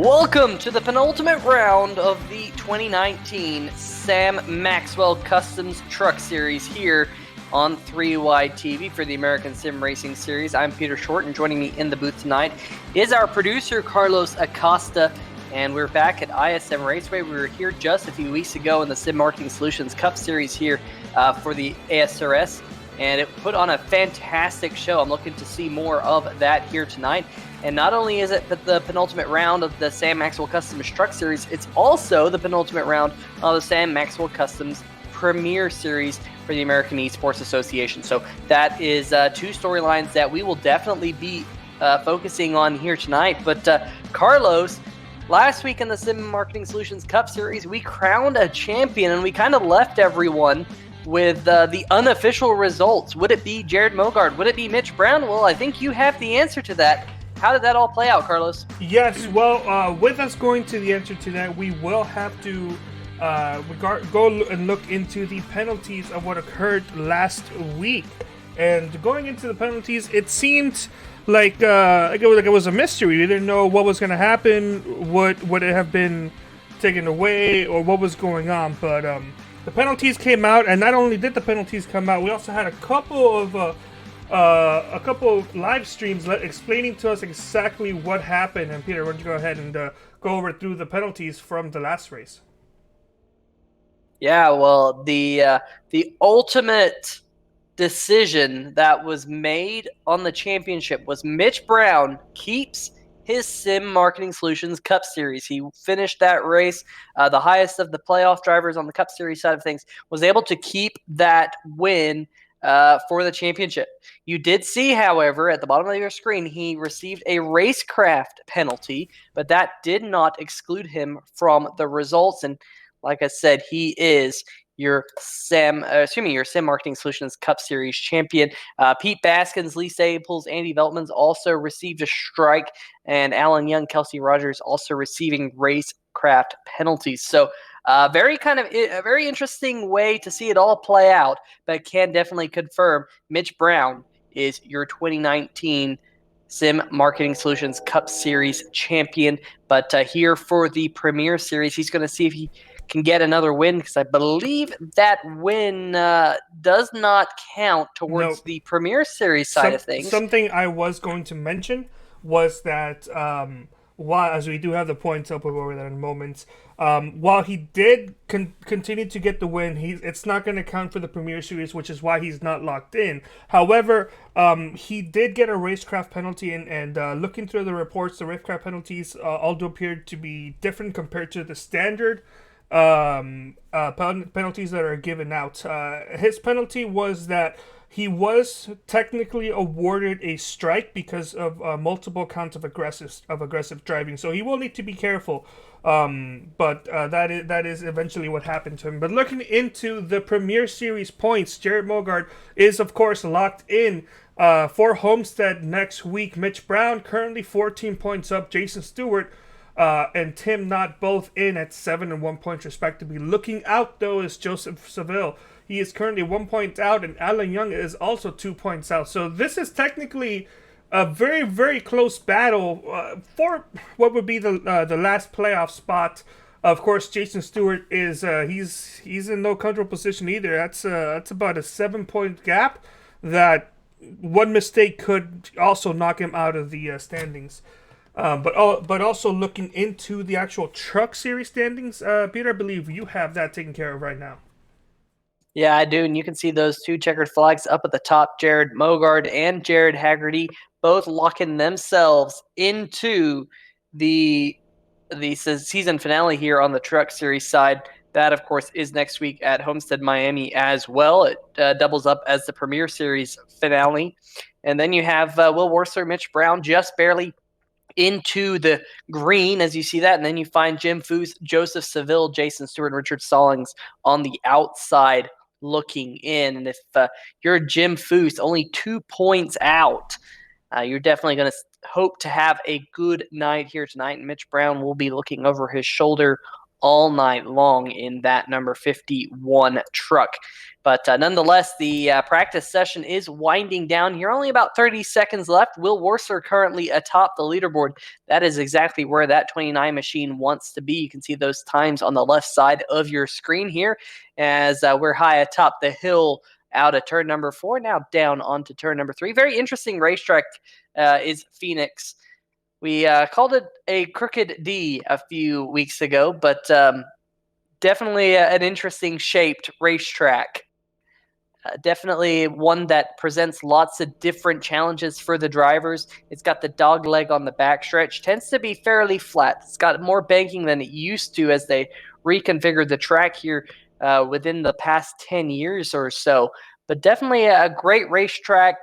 Welcome to the penultimate round of the 2019 Sam Maxwell Customs Truck Series here on 3Y TV for the American Sim Racing Series. I'm Peter Short, and joining me in the booth tonight is our producer, Carlos Acosta, and we're back at ISM Raceway. We were here just a few weeks ago in the Sim Marketing Solutions Cup Series here for the ASRS, and it put on a fantastic show. I'm looking to see more of that here tonight. And not only is it the penultimate round of the Sam Maxwell Customs Truck Series, it's also the penultimate round of the Sam Maxwell Customs Premier Series for the American Esports Association. So that is two storylines that we will definitely be focusing on here tonight. But Carlos, last week in the Sim Marketing Solutions Cup Series, we crowned a champion, and we kind of left everyone with the unofficial results. Would it be Jared Mogard? Would it be Mitch Brown? Well, I think you have the answer to that. How did that all play out, Carlos? Yes, well, with us going to the answer to that, we will have to go and look into the penalties of what occurred last week. And going into the penalties, it seemed like it was a mystery. We didn't know what was going to happen, would it have been taken away, or what was going on. But the penalties came out, and not only did the penalties come out, we also had a couple of live streams explaining to us exactly what happened. And Peter, why don't you go ahead and go over through the penalties from the last race? Yeah, well, the ultimate decision that was made on the championship was Mitch Brown keeps his Sim Marketing Solutions Cup Series. He finished that race, the highest of the playoff drivers on the Cup Series side of things, was able to keep that win for the championship. You did see, however, at the bottom of your screen, he received a racecraft penalty, but that did not exclude him from the results. And like I said, he is your Sim Marketing Solutions Cup Series champion. Pete Baskins, Lee Staples, Andy Veltman's also received a strike, and Alan Young, Kelsey Rogers also receiving racecraft penalties. So a very interesting way to see it all play out, but can definitely confirm Mitch Brown is your 2019 Sim Marketing Solutions Cup Series champion. But here for the Premier Series, he's going to see if he can get another win, because I believe that win does not count towards the Premier Series side of things. Something I was going to mention was that as we do have the points up, we'll go over that in a moment. While he did continue to get the win, it's not going to count for the Premier Series, which is why he's not locked in. However, he did get a racecraft penalty, and looking through the reports, the racecraft penalties all do appear to be different compared to the standard penalties that are given out. His penalty was that he was technically awarded a strike because of multiple counts of aggressive driving. So he will need to be careful. But that is eventually what happened to him. But looking into the Premier Series points, Jared Mogard is, of course, locked in for Homestead next week. Mitch Brown currently 14 points up. Jason Stewart and Tim Knott both in at 7 and 1 point respectively. Looking out, though, is Joseph Seville. He is currently 1 point out, and Alan Young is also 2 points out. So this is technically a very, very close battle for what would be the last playoff spot. Of course, Jason Stewart is he's in no comfortable position either. That's about a 7-point gap. That one mistake could also knock him out of the standings. But also looking into the actual Truck Series standings, Peter, I believe you have that taken care of right now. Yeah, I do, and you can see those two checkered flags up at the top. Jared Mogard and Jared Haggerty both locking themselves into the season finale here on the Truck Series side. That, of course, is next week at Homestead, Miami as well. It doubles up as the Premier Series finale. And then you have Will Worcester, Mitch Brown just barely into the green, as you see that, and then you find Jim Foose, Joseph Seville, Jason Stewart, and Richard Stallings on the outside looking in. And if you're Jim Foose, only 2 points out, you're definitely going to hope to have a good night here tonight, and Mitch Brown will be looking over his shoulder all night long in that number 51 truck. But nonetheless, the practice session is winding down here. Only about 30 seconds left. Will Worcester currently atop the leaderboard. That is exactly where that 29 machine wants to be. You can see those times on the left side of your screen here as we're high atop the hill out of turn number 4, now down onto turn number 3. Very interesting racetrack is Phoenix. We called it a crooked D a few weeks ago, but definitely an interesting shaped racetrack. Definitely one that presents lots of different challenges for the drivers. It's got the dog leg on the backstretch. Tends to be fairly flat. It's got more banking than it used to as they reconfigured the track here within the past 10 years or so. But definitely a great racetrack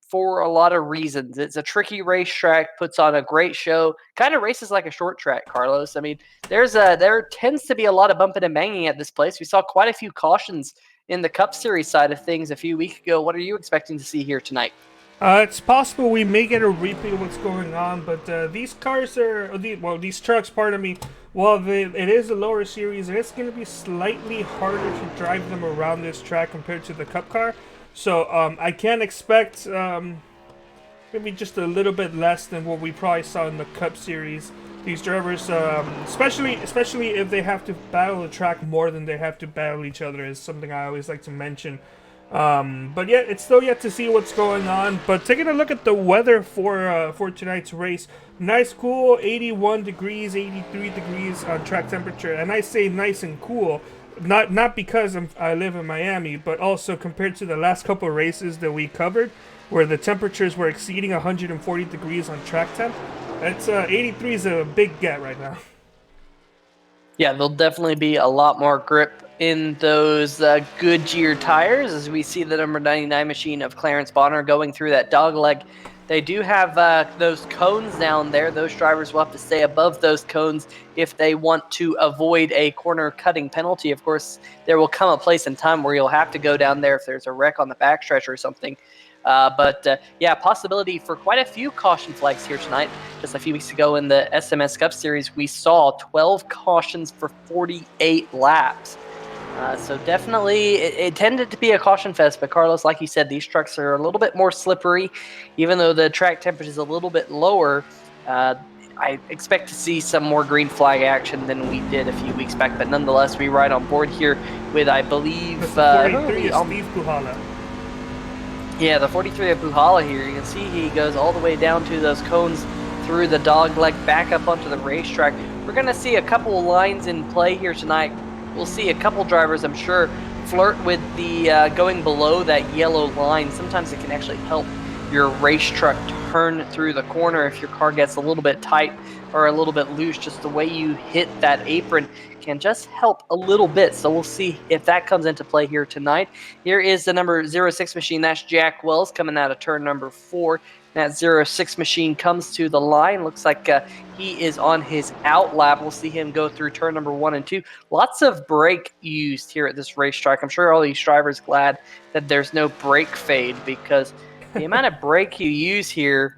for a lot of reasons. It's a tricky racetrack, puts on a great show, kind of races like a short track, Carlos. I mean, there tends to be a lot of bumping and banging at this place. We saw quite a few cautions in the Cup Series side of things a few weeks ago. What are you expecting to see here tonight? It's possible we may get a replay of what's going on, but these cars these trucks, pardon me, it is a lower series, and it's going to be slightly harder to drive them around this track compared to the Cup car. So I can expect maybe just a little bit less than what we probably saw in the Cup Series. These drivers, especially if they have to battle the track more than they have to battle each other, is something I always like to mention. But yeah, it's still yet to see what's going on. But taking a look at the weather for tonight's race, nice cool, 81 degrees, 83 degrees on track temperature, and I say nice and cool. Not because I live in Miami, but also compared to the last couple of races that we covered, where the temperatures were exceeding 140 degrees on track temp. That's 83 is a big get right now. Yeah, there'll definitely be a lot more grip in those Goodyear tires as we see the number 99 machine of Clarence Bonner going through that dog leg. They do have those cones down there. Those drivers will have to stay above those cones if they want to avoid a corner cutting penalty. Of course, there will come a place in time where you'll have to go down there if there's a wreck on the backstretch or something. Yeah, possibility for quite a few caution flags here tonight. Just a few weeks ago in the SMS Cup Series, we saw 12 cautions for 48 laps. So definitely, it tended to be a caution fest. But Carlos, like you said, these trucks are a little bit more slippery. Even though the track temperature is a little bit lower, I expect to see some more green flag action than we did a few weeks back. But nonetheless, we ride on board here with, I believe, 43 is Steve Puhala. Yeah, the 43 of Puhala here. You can see he goes all the way down to those cones through the dog leg back up onto the racetrack. We're going to see a couple of lines in play here tonight. We'll see a couple drivers, I'm sure, flirt with the going below that yellow line. Sometimes it can actually help your race truck turn through the corner if your car gets a little bit tight or a little bit loose. Just the way you hit that apron can just help a little bit. So we'll see if that comes into play here tonight. Here is the number 06 machine. That's Jack Wells coming out of turn number 4. That 06 machine comes to the line. Looks like he is on his out lap. We'll see him go through turn number 1 and 2. Lots of brake used here at this racetrack. I'm sure all these drivers glad that there's no brake fade, because the amount of brake you use here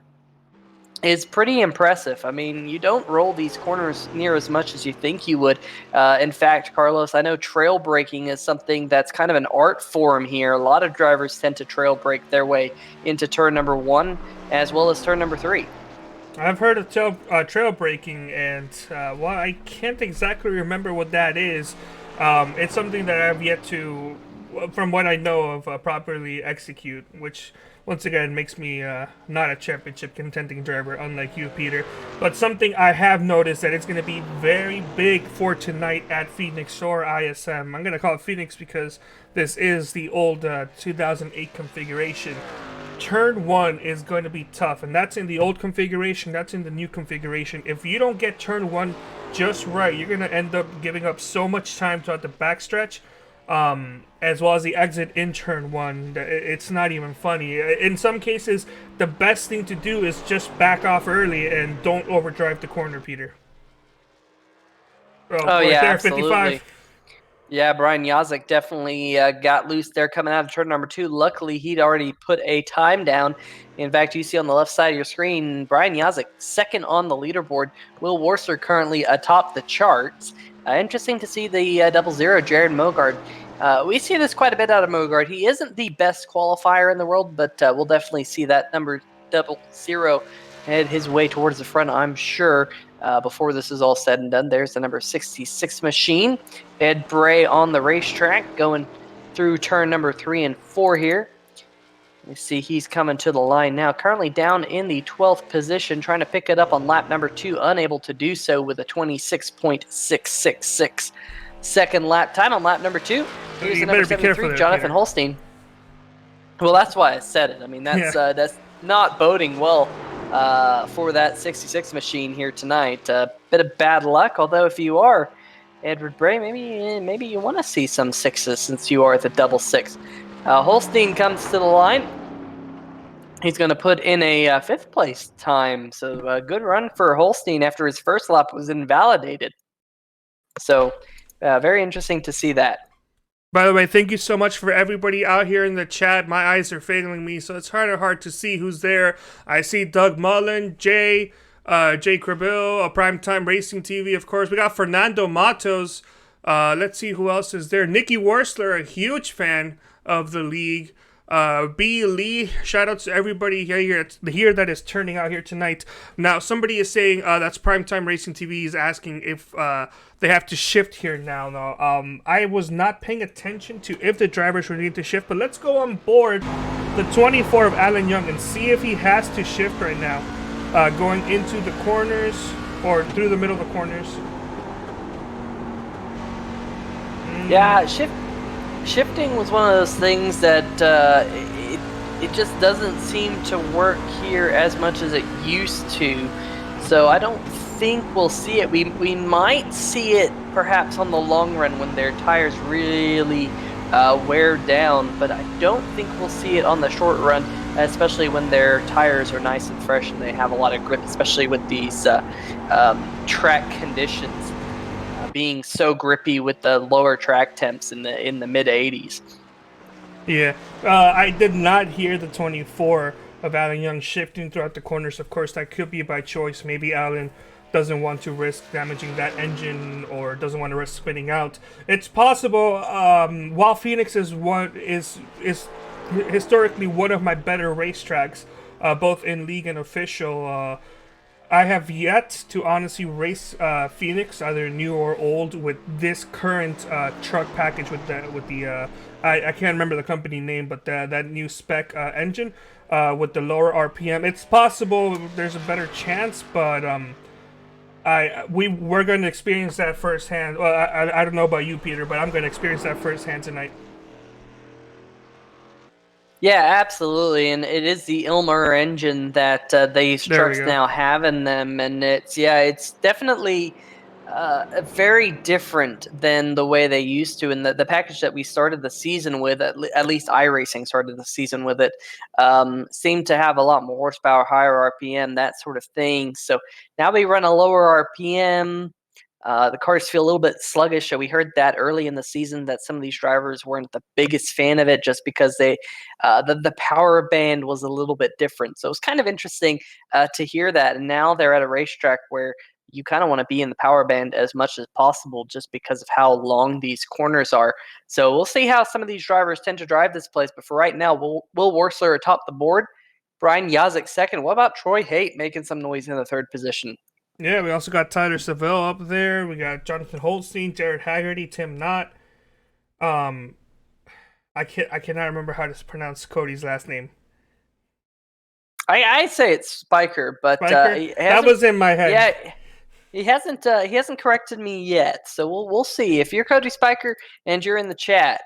is pretty impressive. I mean, you don't roll these corners near as much as you think you would. In fact, Carlos, I know trail braking is something that's kind of an art form here. A lot of drivers tend to trail brake their way into turn number 1 as well as turn number 3. I've heard of trail braking, and while I can't exactly remember what that is, it's something that I've yet to, from what I know of, properly execute, which once again makes me not a championship contending driver, unlike you, Peter. But something I have noticed that it's going to be very big for tonight at Phoenix or ISM. I'm going to call it Phoenix because this is the old 2008 configuration. Turn 1 is going to be tough, and that's in the old configuration, that's in the new configuration. If you don't get turn 1 just right, you're going to end up giving up so much time throughout the backstretch, as well as the exit in turn 1, it's not even funny. In some cases, the best thing to do is just back off early and don't overdrive the corner, Peter. Oh yeah, absolutely. 55. Yeah, Brian Yazik definitely got loose there coming out of turn number 2. Luckily, he'd already put a time down. In fact, you see on the left side of your screen, Brian Yazik second on the leaderboard. Will Worcester currently atop the charts. Interesting to see the 00 Jared Mogard We see this quite a bit out of Mogard. He isn't the best qualifier in the world, but we'll definitely see that number 00 head his way towards the front, I'm sure, before this is all said and done. There's the number 66 machine. Ed Bray on the racetrack going through turn number 3 and 4 here. You see he's coming to the line now. Currently down in the 12th position, trying to pick it up on lap number 2. Unable to do so with a 26.666 second lap time on lap number 2. Here's the number 73, Jonathan Holstein. Well, that's why I said it. I mean, that's not boding well for that 66 machine here tonight. A bit of bad luck, although if you are Edward Bray, maybe you want to see some sixes since you are the 66. Holstein comes to the line. He's going to put in a 5th place time. So a good run for Holstein after his first lap was invalidated. So very interesting to see that. By the way, thank you so much for everybody out here in the chat. My eyes are failing me, so it's hard to see who's there. I see Doug Mullen, Jay Krabil, Primetime Racing TV, of course. We got Fernando Matos. Let's see who else is there. Nikki Worsler, a huge fan of the league. B. Lee, shout out to everybody here that is turning out here tonight. Now, somebody is saying that's Primetime Racing TV is asking if they have to shift here now. No, I was not paying attention to if the drivers would need to shift, but let's go on board the 24 of Alan Young and see if he has to shift right now, going into the corners or through the middle of the corners. Yeah, shifting was one of those things that it just doesn't seem to work here as much as it used to. So I don't think we'll see it. We might see it perhaps on the long run when their tires really wear down, but I don't think we'll see it on the short run, especially when their tires are nice and fresh and they have a lot of grip, especially with these track conditions being so grippy with the lower track temps in the mid 80s. Yeah, I did not hear the 24 of Alan Young shifting throughout the corners. Of course, that could be by choice. Maybe Alan doesn't want to risk damaging that engine or doesn't want to risk spinning out. It's possible. While Phoenix is historically one of my better racetracks, both in league and official. I have yet to honestly race Phoenix, either new or old, with this current truck package with the I can't remember the company name, but that new spec engine with the lower RPM. It's possible there's a better chance, but we're going to experience that firsthand. Well, I don't know about you, Peter, but I'm going to experience that firsthand tonight. Yeah, absolutely, and it is the Ilmer engine that these trucks now have in them, and it's definitely very different than the way they used to. And the package that we started the season with, at least iRacing started the season with it, seemed to have a lot more horsepower, higher RPM, that sort of thing. So now we run a lower RPM. The cars feel a little bit sluggish. So we heard that early in the season that some of these drivers weren't the biggest fan of it just because the power band was a little bit different. So it was kind of interesting to hear that. And now they're at a racetrack where you kind of want to be in the power band as much as possible just because of how long these corners are. So we'll see how some of these drivers tend to drive this place. But for right now, Will Worsler atop the board, Brian Yazik second. What about Troy Haight making some noise in the 3rd position? Yeah, we also got Tyler Seville up there. We got Jonathan Holstein, Jared Haggerty, Tim Knott. I cannot remember how to pronounce Cody's last name. I say it's Spiker, but that was in my head. Yeah, he hasn't corrected me yet. So we'll see. If you're Cody Spiker and you're in the chat,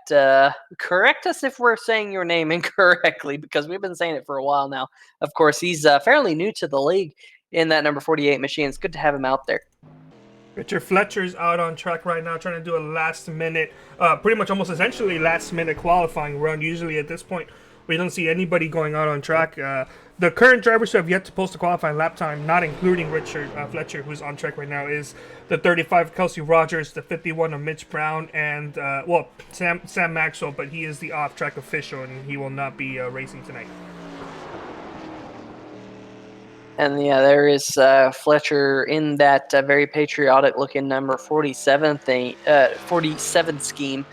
correct us if we're saying your name incorrectly, because we've been saying it for a while now. Of course, he's fairly new to the league in that number 48 machine. It's good to have him out there. Richard Fletcher's out on track right now trying to do a last-minute, pretty much almost essentially last-minute qualifying run. Usually at this point, we don't see anybody going out on track. The current drivers who have yet to post a qualifying lap time, not including Richard Fletcher, who's on track right now, is the 35 Kelsey Rogers, the 51 of Mitch Brown, and, Sam Maxwell, but he is the off-track official, and he will not be racing tonight. And yeah, there is Fletcher in that very patriotic-looking number 47 scheme,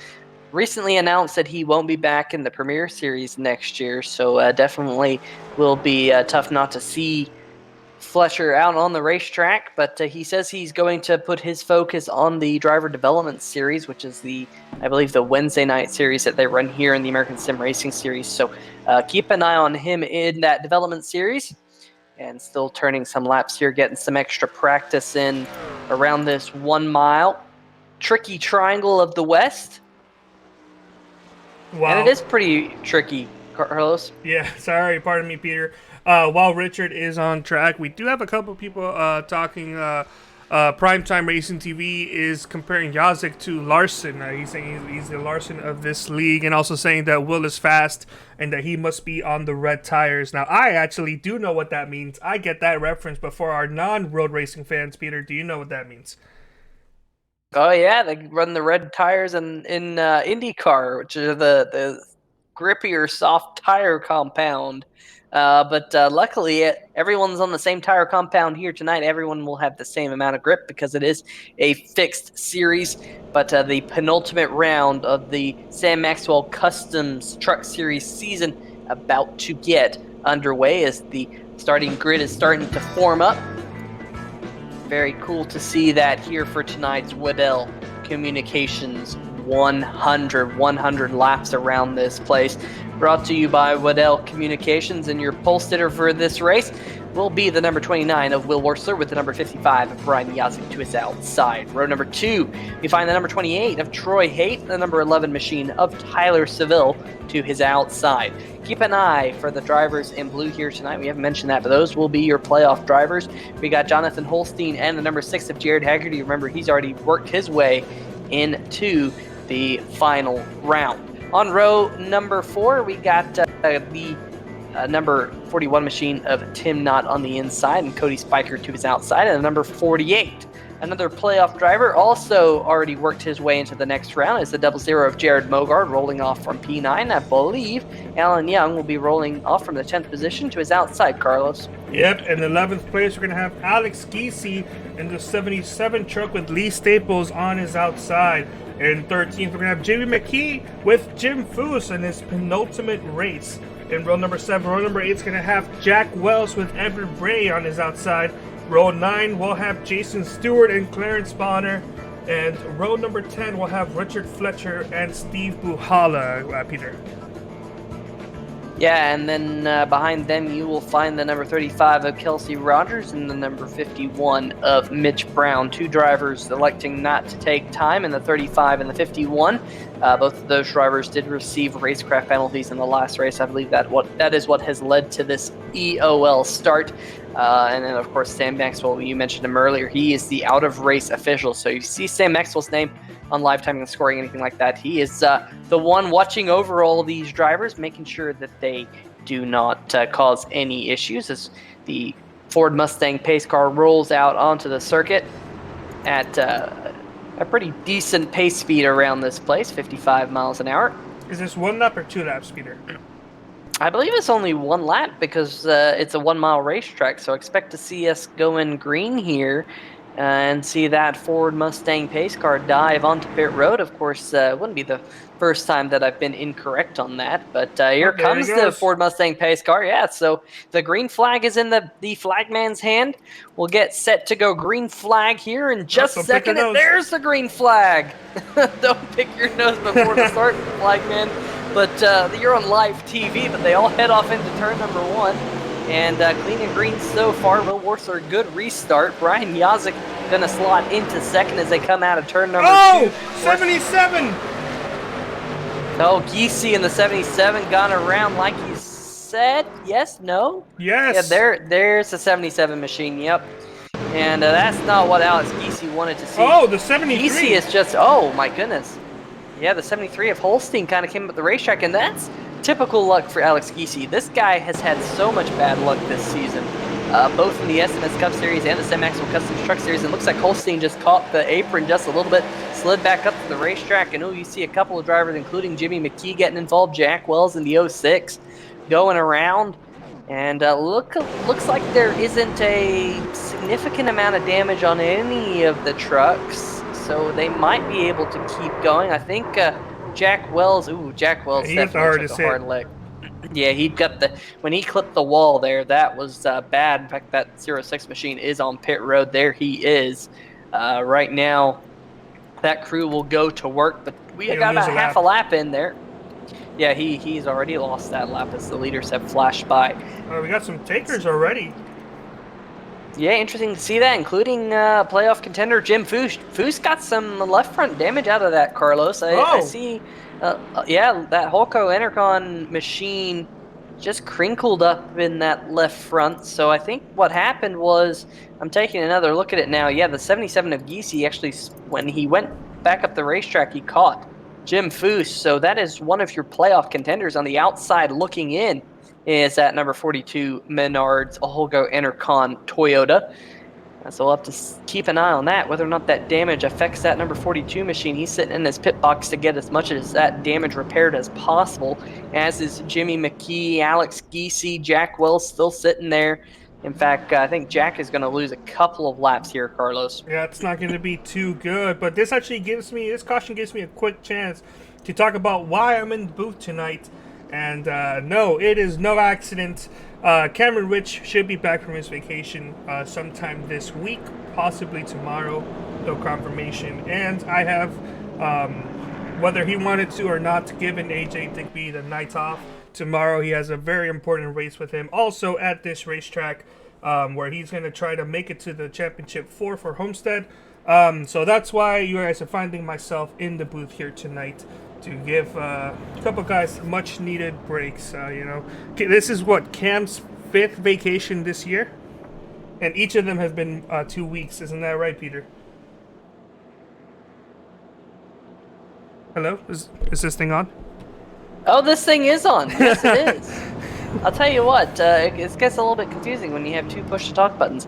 recently announced that he won't be back in the Premier Series next year, so definitely will be tough not to see Fletcher out on the racetrack, but he says he's going to put his focus on the driver development series, which is I believe, the Wednesday night series that they run here in the American Sim Racing Series. So keep an eye on him in that development series, and still turning some laps here, getting some extra practice in around this 1 mile tricky triangle of the West. Wow. And it is pretty tricky, Carlos. Yeah, sorry, pardon me, Peter. While Richard is on track, we do have a couple people talking. Primetime Racing TV is comparing Yazik to Larson. He's saying he's the Larson of this league, and also saying that Will is fast and that he must be on the red tires. Now, I actually do know what that means. I get that reference, but for our non-road racing fans, Peter, do you know what that means? Oh yeah, they run the red tires in IndyCar, which is the grippier soft tire compound. But luckily, everyone's on the same tire compound here tonight. Everyone will have the same amount of grip because it is a fixed series. But the penultimate round of the Sam Maxwell Customs Truck Series season about to get underway as the starting grid is starting to form up. Very cool to see that here for tonight's Waddell Communications 100 laps around this place. Brought to you by Waddell Communications, and your pole sitter for this race will be the number 29 of Will Wursler with the number 55 of Brian Yazik to his outside. Row number 2, we find the number 28 of Troy Haight, the number 11 machine of Tyler Seville to his outside. Keep an eye for the drivers in blue here tonight. We haven't mentioned that, but those will be your playoff drivers. We got Jonathan Holstein and the number 6 of Jared Haggerty. Remember, he's already worked his way into the final round. On row number 4, we got the number 41 machine of Tim Knott on the inside and Cody Spiker to his outside, and the number 48. Another playoff driver also already worked his way into the next round is the 00 of Jared Mogard rolling off from P9. I believe Alan Young will be rolling off from the 10th position to his outside, Carlos. Yep, in the 11th place, we're going to have Alex Giese in the 77 truck with Lee Staples on his outside. In 13th, we're going to have Jamie McKee with Jim Foose in his penultimate race. In row number 7, row number 8 is going to have Jack Wells with Everett Bray on his outside. Row 9, we'll have Jason Stewart and Clarence Bonner. And row number 10, we'll have Richard Fletcher and Steve Buhala, Peter. Yeah, and then behind them you will find the number 35 of Kelsey Rogers and the number 51 of Mitch Brown. Two drivers electing not to take time in the 35 and the 51. Both of those drivers did receive racecraft penalties in the last race. I believe that is what has led to this EOL start. And then, of course, Sam Maxwell, you mentioned him earlier. He is the out-of-race official. So you see Sam Maxwell's name on live timing and scoring, anything like that. He is the one watching over all these drivers, making sure that they do not cause any issues as the Ford Mustang pace car rolls out onto the circuit at a pretty decent pace speed around this place, 55 miles an hour. Is this 1 lap or 2 laps, Peter? I believe it's only 1 lap because it's a 1 mile racetrack, so expect to see us going green here and see that Ford Mustang pace car dive onto pit road. Of course, it wouldn't be the first time that I've been incorrect on that, but here comes the Ford Mustang pace car. Yeah, so the green flag is in the flagman's hand. We'll get set to go green flag here in just a second. And there's the green flag. Don't pick your nose before the start, flagman. But you're on live TV, but they all head off into turn number 1. And clean and green so far. Will Wursler, good restart. Brian Yazik going to slot into second as they come out of turn number 2. Oh, 77! Oh, Giese in the 77 gone around like you said. Yes, no? Yes. Yeah, there's the 77 machine, yep. And that's not what Alex Giese wanted to see. Oh, the 73. Giese is just, oh my goodness. Yeah, the 73 of Holstein kind of came up the racetrack, and that's typical luck for Alex Giese. This guy has had so much bad luck this season, both in the SMS Cup Series and the Sam Maxwell Customs Truck Series. It looks like Holstein just caught the apron just a little bit, slid back up to the racetrack, and you see a couple of drivers, including Jimmy McKee, getting involved. Jack Wells in the 06 going around. And looks like there isn't a significant amount of damage on any of the trucks, so they might be able to keep going. I think Jack Wells. Ooh, Jack Wells He hit the definitely took hardest a hard hit. lick. Yeah, he got when he clipped the wall there, that was bad. In fact, that 06 machine is on pit road. There he is. Right now, that crew will go to work, but we He'll got lose about a half a lap. lap in there. Yeah, he's already lost that lap as the leaders have flashed by. We got some takers already. Yeah, interesting to see that, including playoff contender Jim Foose. Foose got some left front damage out of that, Carlos. I Oh, see, yeah, that Holco Enercon machine just crinkled up in that left front. So I think what happened was, I'm taking another look at it now. Yeah, the 77 of Geesey actually, when he went back up the racetrack, he caught Jim Foose. So that is one of your playoff contenders on the outside looking in. Is at number 42, Menards Holgo Enercon Toyota. So we'll have to keep an eye on that, whether or not that damage affects that number 42 machine. He's sitting in his pit box to get as much of that damage repaired as possible, as is Jimmy McKee, Alex Geesey, Jack Wells still sitting there. In fact, I think Jack is going to lose a couple of laps here, Carlos. yeah, it's not going to be too good. But this caution gives me a quick chance to talk about why I'm in the booth tonight. And no, it is no accident. Cameron Rich should be back from his vacation sometime this week, possibly tomorrow. No confirmation. And I have, whether he wanted to or not, given AJ Digby the night off. Tomorrow he has a very important race with him, also at this racetrack, where he's going to try to make it to the Championship 4 for Homestead. So that's why you guys are finding myself in the booth here tonight, to give a couple guys much needed breaks. This is what Cam's 5th vacation this year, and each of them has been 2 weeks. Isn't that right, Peter? Hello, is this thing on? Oh, this thing is on. Yes, it is. I'll tell you what, it gets a little bit confusing when you have two push-to-talk buttons.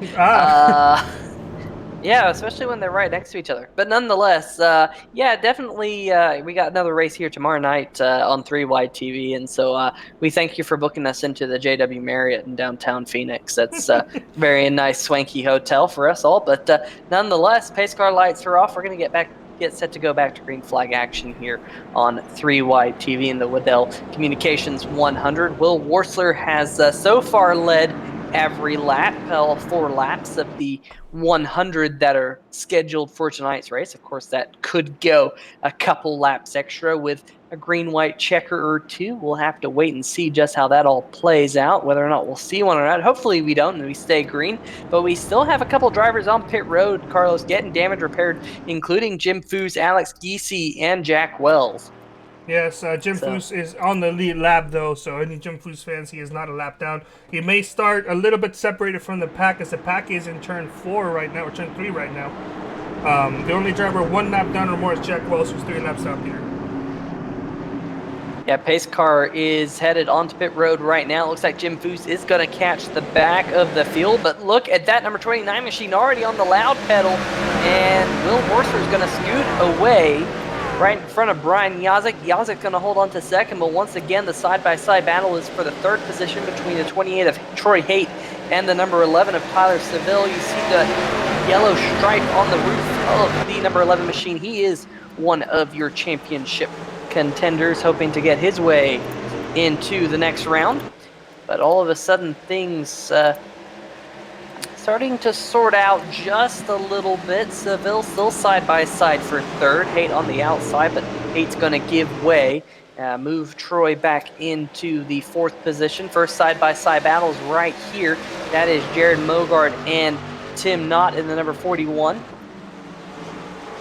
Yeah, especially when they're right next to each other. But nonetheless, yeah, definitely, we got another race here tomorrow night on 3 Wide TV, and so we thank you for booking us into the JW Marriott in downtown Phoenix. That's a very nice, swanky hotel for us all. But nonetheless, pace car lights are off. We're going to get set to go back to green flag action here on 3 Wide TV in the Waddell Communications 100. Will Worsler has so far led every lap, all 4 laps of the 100 that are scheduled for tonight's race. Of course, that could go a couple laps extra with a green-white checker or two. We'll have to wait and see just how that all plays out, whether or not we'll see one or not. Hopefully we don't and we stay green, but we still have a couple drivers on pit road, Carlos, getting damage repaired, including Jim Foose, Alex Geesey, and Jack Wells. Yes, Jim Foose is on the lead lap, though, so any Jim Foose fans, he is not a lap down. He may start a little bit separated from the pack, as the pack is in turn 4 right now, or turn 3 right now. The only driver 1 lap down or more is Jack Wells, who's 3 laps down here. Yeah, pace car is headed onto pit road right now. It looks like Jim Foose is going to catch the back of the field, but look at that number 29 machine already on the loud pedal, and Will Worsler is going to scoot away right in front of Brian Yazek. Yazek's going to hold on to second, but once again, the side-by-side battle is for the 3rd position between the 28 of Troy Haight and the number 11 of Tyler Seville. You see the yellow stripe on the roof of the number 11 machine. He is one of your championship contenders, hoping to get his way into the next round. But all of a sudden, things starting to sort out just a little bit. Seville still side-by-side for 3rd. Haight on the outside, but Haight's going to give way. Move Troy back into the 4th position. First side-by-side battles right here. That is Jared Mogard and Tim Knott in the number 41.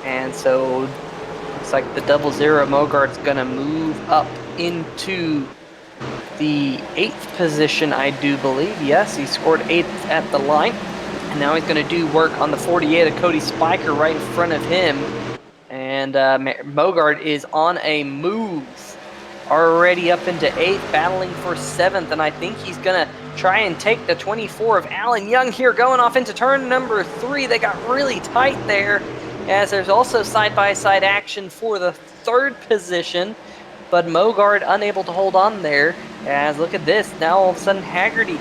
And so looks like the 00 Mogard's going to move up into the 8th position, I do believe. Yes, he scored 8th at the line. And now he's going to do work on the 48 of Cody Spiker right in front of him. And Mogard is on a move. Already up into 8th, battling for 7th. And I think he's going to try and take the 24 of Alan Young here, going off into turn number 3. They got really tight there, as there's also side-by-side action for the 3rd position. But Mogard unable to hold on there, as look at this. Now all of a sudden Haggerty,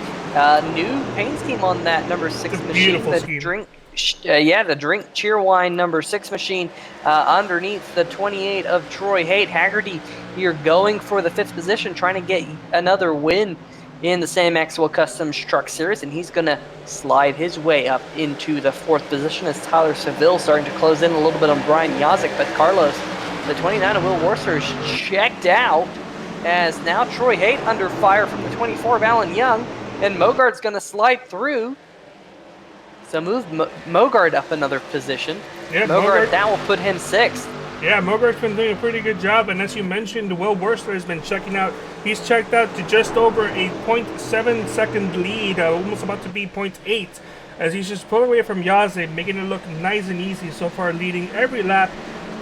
new paint scheme on that number 6 machine. Beautiful scheme. the Drink Cheerwine number 6 machine underneath the 28 of Troy Haight. Haggerty here going for the 5th position, trying to get another win in the Sam Maxwell Customs Truck Series, and he's going to slide his way up into the 4th position as Tyler Seville starting to close in a little bit on Brian Yazik. But Carlos, the 29 of Will Worcester, is checked out, as now Troy Haight under fire from the 24 of Alan Young, and Mogard's going to slide through. So move Mogard up another position. Yeah, Mogard, that will put him 6th. Yeah, Mogard's been doing a pretty good job, and as you mentioned, Will Worcester has been checking out. He's checked out to just over a 0.7 second lead, almost about to be 0.8, as he's just pulling away from Yaze, making it look nice and easy so far, leading every lap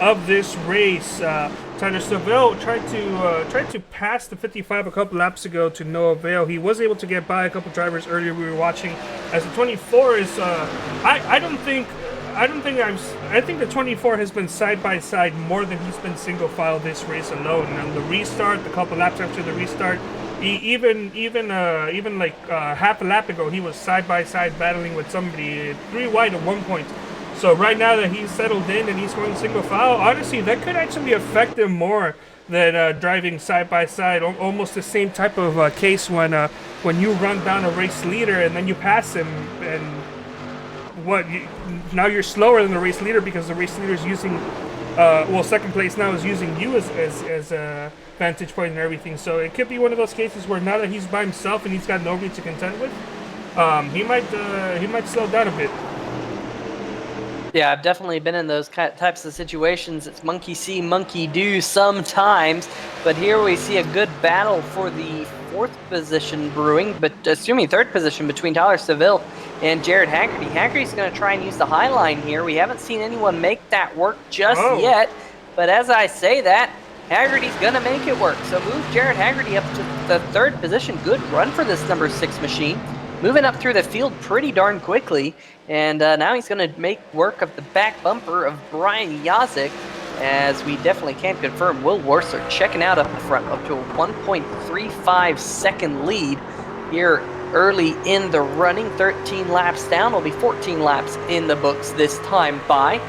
of this race. Tyler Seville tried to pass the 55 a couple laps ago to no avail. He was able to get by a couple drivers earlier. We were watching as the 24 is. I think the 24 has been side by side more than he's been single file this race alone. And on the restart, the couple laps after the restart, even like half a lap ago, he was side by side battling with somebody 3 wide at one point. So right now that he's settled in and he's going single file, honestly, that could actually affect him more than driving side by side. Almost the same type of case when you run down a race leader and then you pass him, and now you're slower than the race leader because the race leader is using, second place now is using you as a vantage point and everything. So it could be one of those cases where now that he's by himself and he's got nobody to contend with, he might slow down a bit. Yeah, I've definitely been in those types of situations. It's monkey see, monkey do sometimes. But here we see a good battle for the 4th position brewing, but assuming 3rd position between Tyler Seville and Jared Haggerty. Haggerty's going to try and use the high line here. We haven't seen anyone make that work just yet. But as I say that, Haggerty's going to make it work. So move Jared Haggerty up to the 3rd position. Good run for this number 6 machine. Moving up through the field pretty darn quickly. And now he's going to make work of the back bumper of Brian Yazik, as we definitely can confirm Will Worcester checking out up the front, up to a 1.35 second lead here early in the running. 13 laps down, will be 14 laps in the books this time by,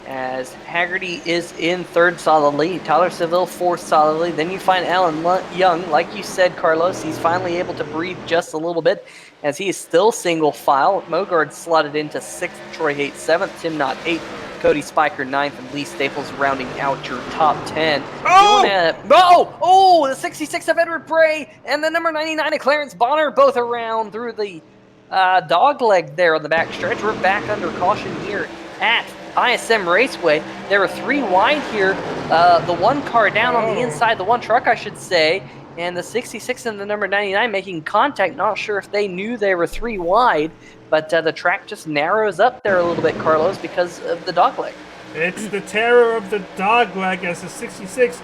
as Haggerty is in 3rd solidly, Tyler Seville 4th solidly. Then you find Alan Young, like you said, Carlos, he's finally able to breathe just a little bit, as he is still single file. Mogard slotted into 6th, Troy Haight 7th, Tim Knott 8th, Cody Spiker 9th, and Lee Staples rounding out your top 10. The 66 of Edward Bray and the number 99 of Clarence Bonner both around through the dog leg there on the back stretch. We're back under caution here at ISM Raceway. There were 3 wide here. The one car down on the inside, the one truck I should say, and the 66 and the number 99 making contact. Not sure if they knew they were 3 wide, but the track just narrows up there a little bit, Carlos, because of the dog leg. It's the terror of the dog leg, as the 66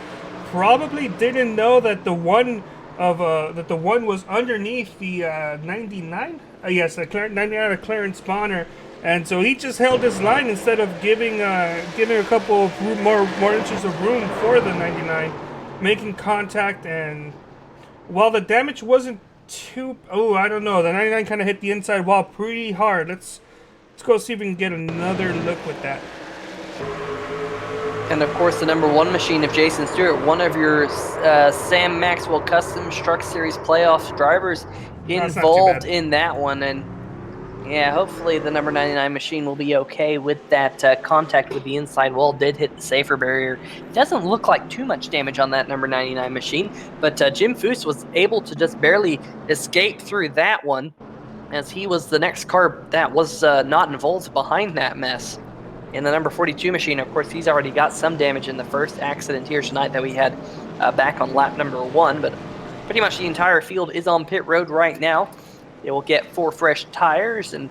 probably didn't know that the one was underneath the 99. Yes, the 99 of Clarence Bonner. And so he just held his line instead of giving a couple of more inches of room for the 99, making contact. And while the damage wasn't too, I don't know, the 99 kind of hit the inside wall pretty hard. Let's go see if we can get another look with that. And of course, the number 1 machine of Jason Stewart, one of your Sam Maxwell Customs Truck Series playoff drivers, involved in that one. And yeah, hopefully the number 99 machine will be okay with that contact with the inside wall. Did hit the safer barrier. Doesn't look like too much damage on that number 99 machine, but Jim Foose was able to just barely escape through that one, as he was the next car that was not involved behind that mess. And the number 42 machine, of course, he's already got some damage in the first accident here tonight that we had back on lap number 1, but pretty much the entire field is on pit road right now. They will get 4 fresh tires and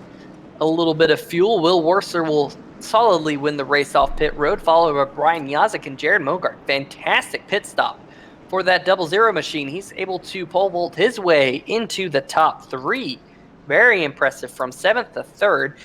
a little bit of fuel. Will Worcester will solidly win the race off pit road, followed by Brian Yazik and Jared Mogart. Fantastic pit stop for that 00 machine. He's able to pole vault his way into the top 3. Very impressive from 7th to 3rd.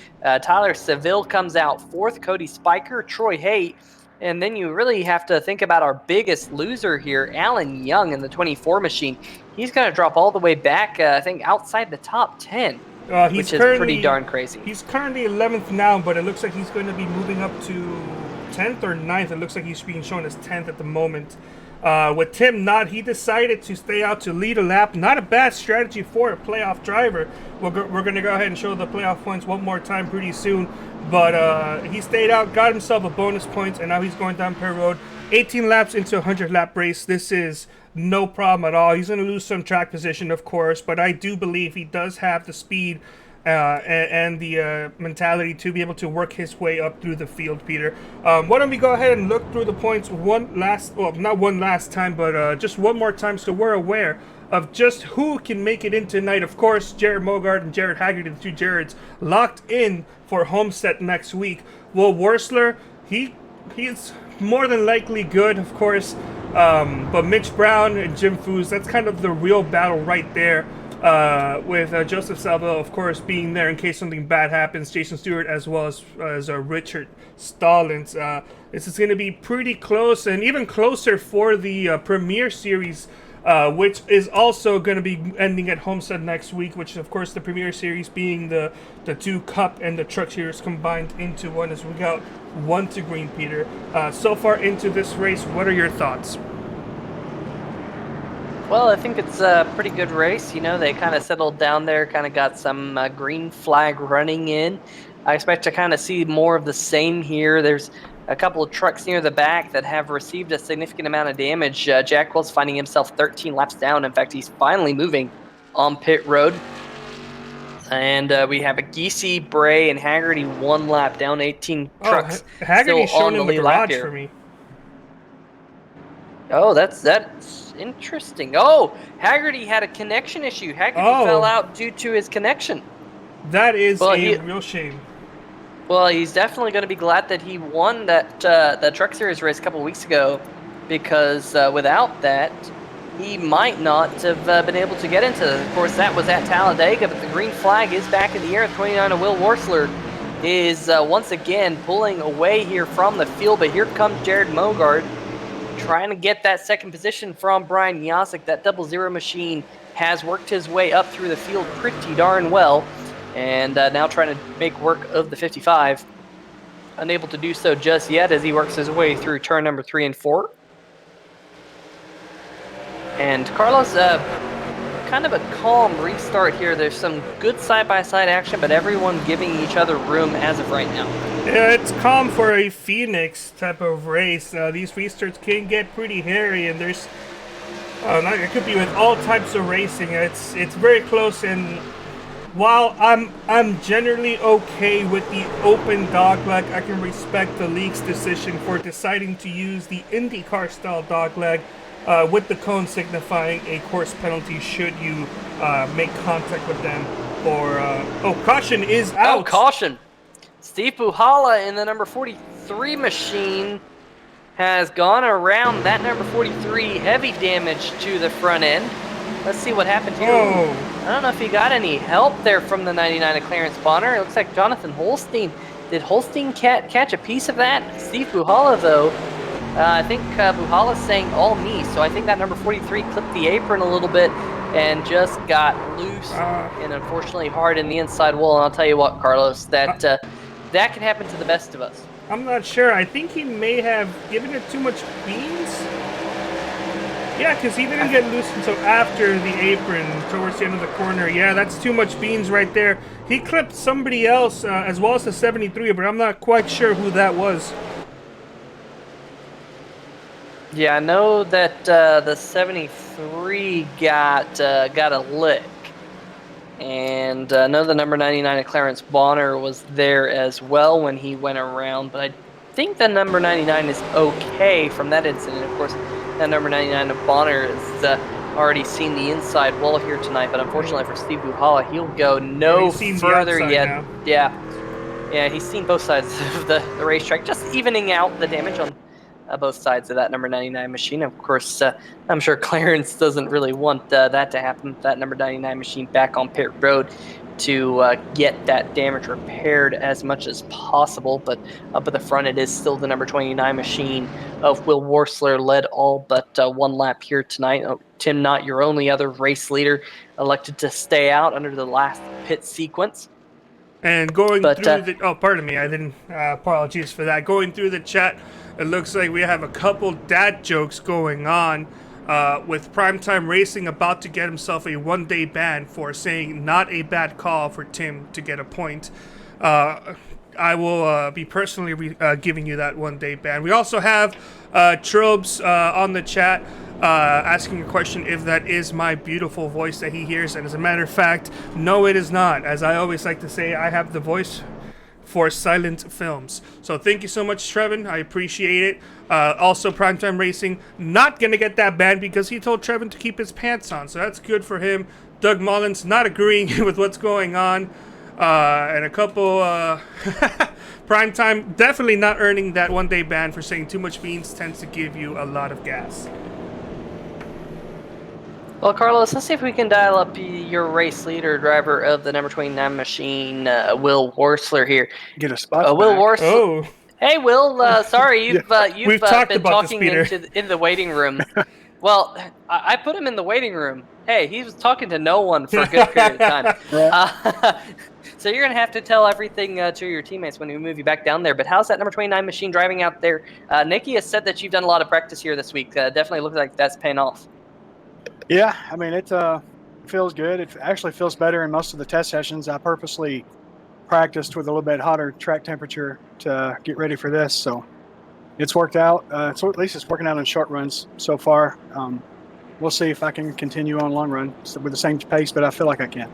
Tyler Seville comes out 4th, Cody Spiker, Troy Haight. And then you really have to think about our biggest loser here, Alan Young in the 24 machine. He's going to drop all the way back, I think, outside the top 10. He's which is pretty darn crazy. He's currently 11th now, but it looks like he's going to be moving up to 10th or 9th. It looks like he's being shown as 10th at the moment. With Tim Knott, he decided to stay out to lead a lap. Not a bad strategy for a playoff driver. We're going to go ahead and show the playoff points one more time pretty soon. But he stayed out, got himself a bonus points, and now he's going down pit road. 18 laps into a 100-lap race. This is no problem at all. He's going to lose some track position, of course, but I do believe he does have the speed and the mentality to be able to work his way up through the field, Peter. Why don't we go ahead and look through the points not one last time, but just one more time so we're aware of just who can make it in tonight. Of course, Jared Mogart and Jared Haggerty, the two Jareds, locked in for Homestead next week. Will Worsler, he's more than likely good, of course, but Mitch Brown and Jim Foos, that's kind of the real battle right there, with Joseph Salvo, of course, being there in case something bad happens, Jason Stewart, as well as Richard Stallings. This is going to be pretty close, and even closer for the Premier Series, which is also going to be ending at Homestead next week, which is, of course, the Premier Series being the two Cup and the Truck Series combined into one, as we got one to green, Peter. So far into this race, what are your thoughts? Well, I think it's a pretty good race. You know, they kind of settled down there, kind of got some green flag running in. I expect to kind of see more of the same here. There's a couple of trucks near the back that have received a significant amount of damage. Jack Wells finding himself 13 laps down. In fact, he's finally moving on pit road. And we have a Giese, Bray, and Haggerty 1 lap down, 18 trucks. Haggerty's shown in the garage for me. Oh, that's interesting. Oh, Haggerty had a connection issue. Haggerty fell out due to his connection. That is a real shame. Well, he's definitely going to be glad that he won that Truck Series race a couple weeks ago, because without that, he might not have been able to get into this. Of course, that was at Talladega, but the green flag is back in the air. 29 of Will Worsler is once again pulling away here from the field, but here comes Jared Mogart trying to get that second position from Brian Yasek. That 00 machine has worked his way up through the field pretty darn well, and now trying to make work of the 55. Unable to do so just yet as he works his way through turn number 3 and 4. And Carlos, kind of a calm restart here. There's some good side-by-side action, but everyone giving each other room as of right now. Yeah, it's calm for a Phoenix type of race. These restarts can get pretty hairy, and there's it could be with all types of racing. It's very close, and while I'm generally okay with the open dogleg, I can respect the league's decision for deciding to use the IndyCar style dogleg, with the cone signifying a course penalty should you make contact with them. Or caution is out. Oh, caution! Steve Puhala in the number 43 machine has gone around that number 43, heavy damage to the front end. Let's see what happened here. I don't know if he got any help there from the 99 of Clarence Bonner. It looks like Jonathan Holstein. Did Holstein catch a piece of that? Steve Puhala, though, I think Puhala's saying all me, so I think that number 43 clipped the apron a little bit and just got loose and unfortunately hard in the inside wall. And I'll tell you what, Carlos, that can happen to the best of us. I'm not sure. I think he may have given it too much beans. Yeah, because he didn't get loose until after the apron, towards the end of the corner. Yeah, that's too much beans right there. He clipped somebody else, as well as the 73, but I'm not quite sure who that was. Yeah, I know that the 73 got a lick. And I know the number 99 of Clarence Bonner was there as well when he went around, but I think the number 99 is okay from that incident. Of course, that number 99 of Bonner has already seen the inside wall here tonight, but unfortunately for Steve Puhala, he'll go no further yet. Now. Yeah, he's seen both sides of the racetrack, just evening out the damage on both sides of that number 99 machine. Of course, I'm sure Clarence doesn't really want that to happen. That number 99 machine back on pit road. to get that damage repaired as much as possible. But up at the front, it is still the number 29 machine of Will Worsler, led all but one lap here tonight. Tim Knott, your only other race leader, elected to stay out under the last pit sequence. And going through the... Oh, pardon me. I didn't... apologies for that. Going through the chat, it looks like we have a couple dad jokes going on with Primetime Racing about to get himself a one-day ban for saying not a bad call for Tim to get a point. I will be personally giving you that one-day ban. We also have Trobes on the chat asking a question if that is my beautiful voice that he hears. And as a matter of fact, no, it is not. As I always like to say, I have the voice for silent films. So thank you so much, Trevin. I appreciate it. Also, Primetime Racing not going to get that ban because he told Trevin to keep his pants on. So that's good for him. Doug Mullins not agreeing with what's going on. And a couple... Primetime definitely not earning that one-day ban for saying too much beans tends to give you a lot of gas. Well, Carlos, let's see if we can dial up your race leader, driver of the number 29 machine, Will Worsler here. Get a spot Will Worsler. Oh. Hey, Will. Sorry, you've We've talked been about talking in the waiting room. Well, I put him in the waiting room. Hey, he was talking to no one for a good period of time. So you're going to have to tell everything to your teammates when we move you back down there. But how's that number 29 machine driving out there? Nikki has said that you've done a lot of practice here this week. Definitely looks like that's paying off. Yeah, I mean, it feels good. It actually feels better in most of the test sessions. I purposely practiced with a little bit hotter track temperature to get ready for this. So it's worked out. So at least it's working out in short runs so far. We'll see if I can continue on long run with the same pace, but I feel like I can.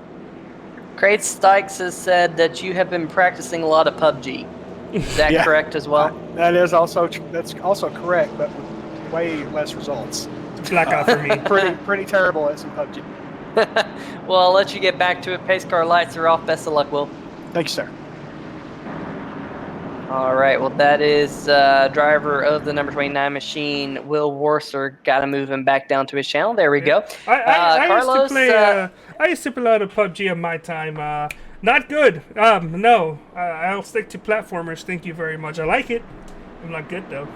Craig Stykes has said that you have been practicing a lot of PUBG. Is that correct as well? That's also correct, but with way less results. Blackout for me. Pretty terrible at some PUBG. Well, I'll let you get back to it. Pace car lights are off. Best of luck, Will. Thank you, sir. All right. Well, that is driver of the number 29 machine, Will Worsler. Got to move him back down to his channel. There we go. Carlos, I used to play a lot of PUBG in my time. Not good. No. I'll stick to platformers. Thank you very much. I like it. I'm not good, though.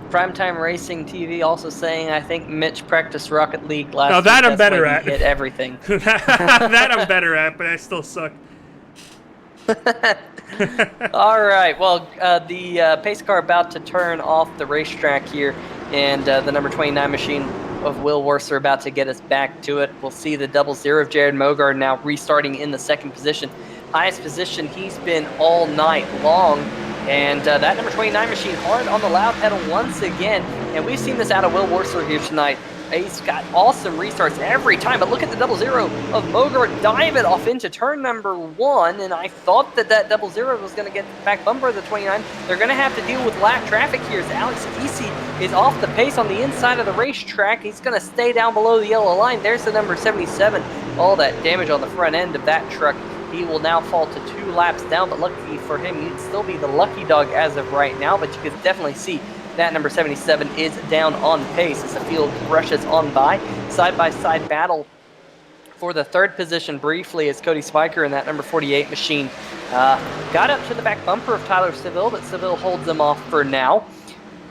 Primetime Racing TV also saying, I think Mitch practiced Rocket League last week. That I'm better at. Hit everything. That I'm better at, but I still suck. All right. Well, the pace car about to turn off the racetrack here, and the number 29 machine of Will Worsler about to get us back to it. We'll see the 00 of Jared Mogard now restarting in the second position. Highest position he's been all night long. And that number 29 machine hard on the loud pedal once again. And we've seen this out of Will Worsler here tonight. He's got awesome restarts every time. But look at the 00 of Mogart dive it off into turn number 1. And I thought that 00 was going to get the back bumper of the 29. They're going to have to deal with lap traffic here as Alex Easy is off the pace on the inside of the racetrack. He's going to stay down below the yellow line. There's the number 77. All that damage on the front end of that truck. He will now fall to 2 laps down, but lucky for him, he'd still be the lucky dog as of right now. But you can definitely see that number 77 is down on pace as the field rushes on by. Side-by-side battle for the third position briefly as Cody Spiker and that number 48 machine got up to the back bumper of Tyler Seville, but Seville holds them off for now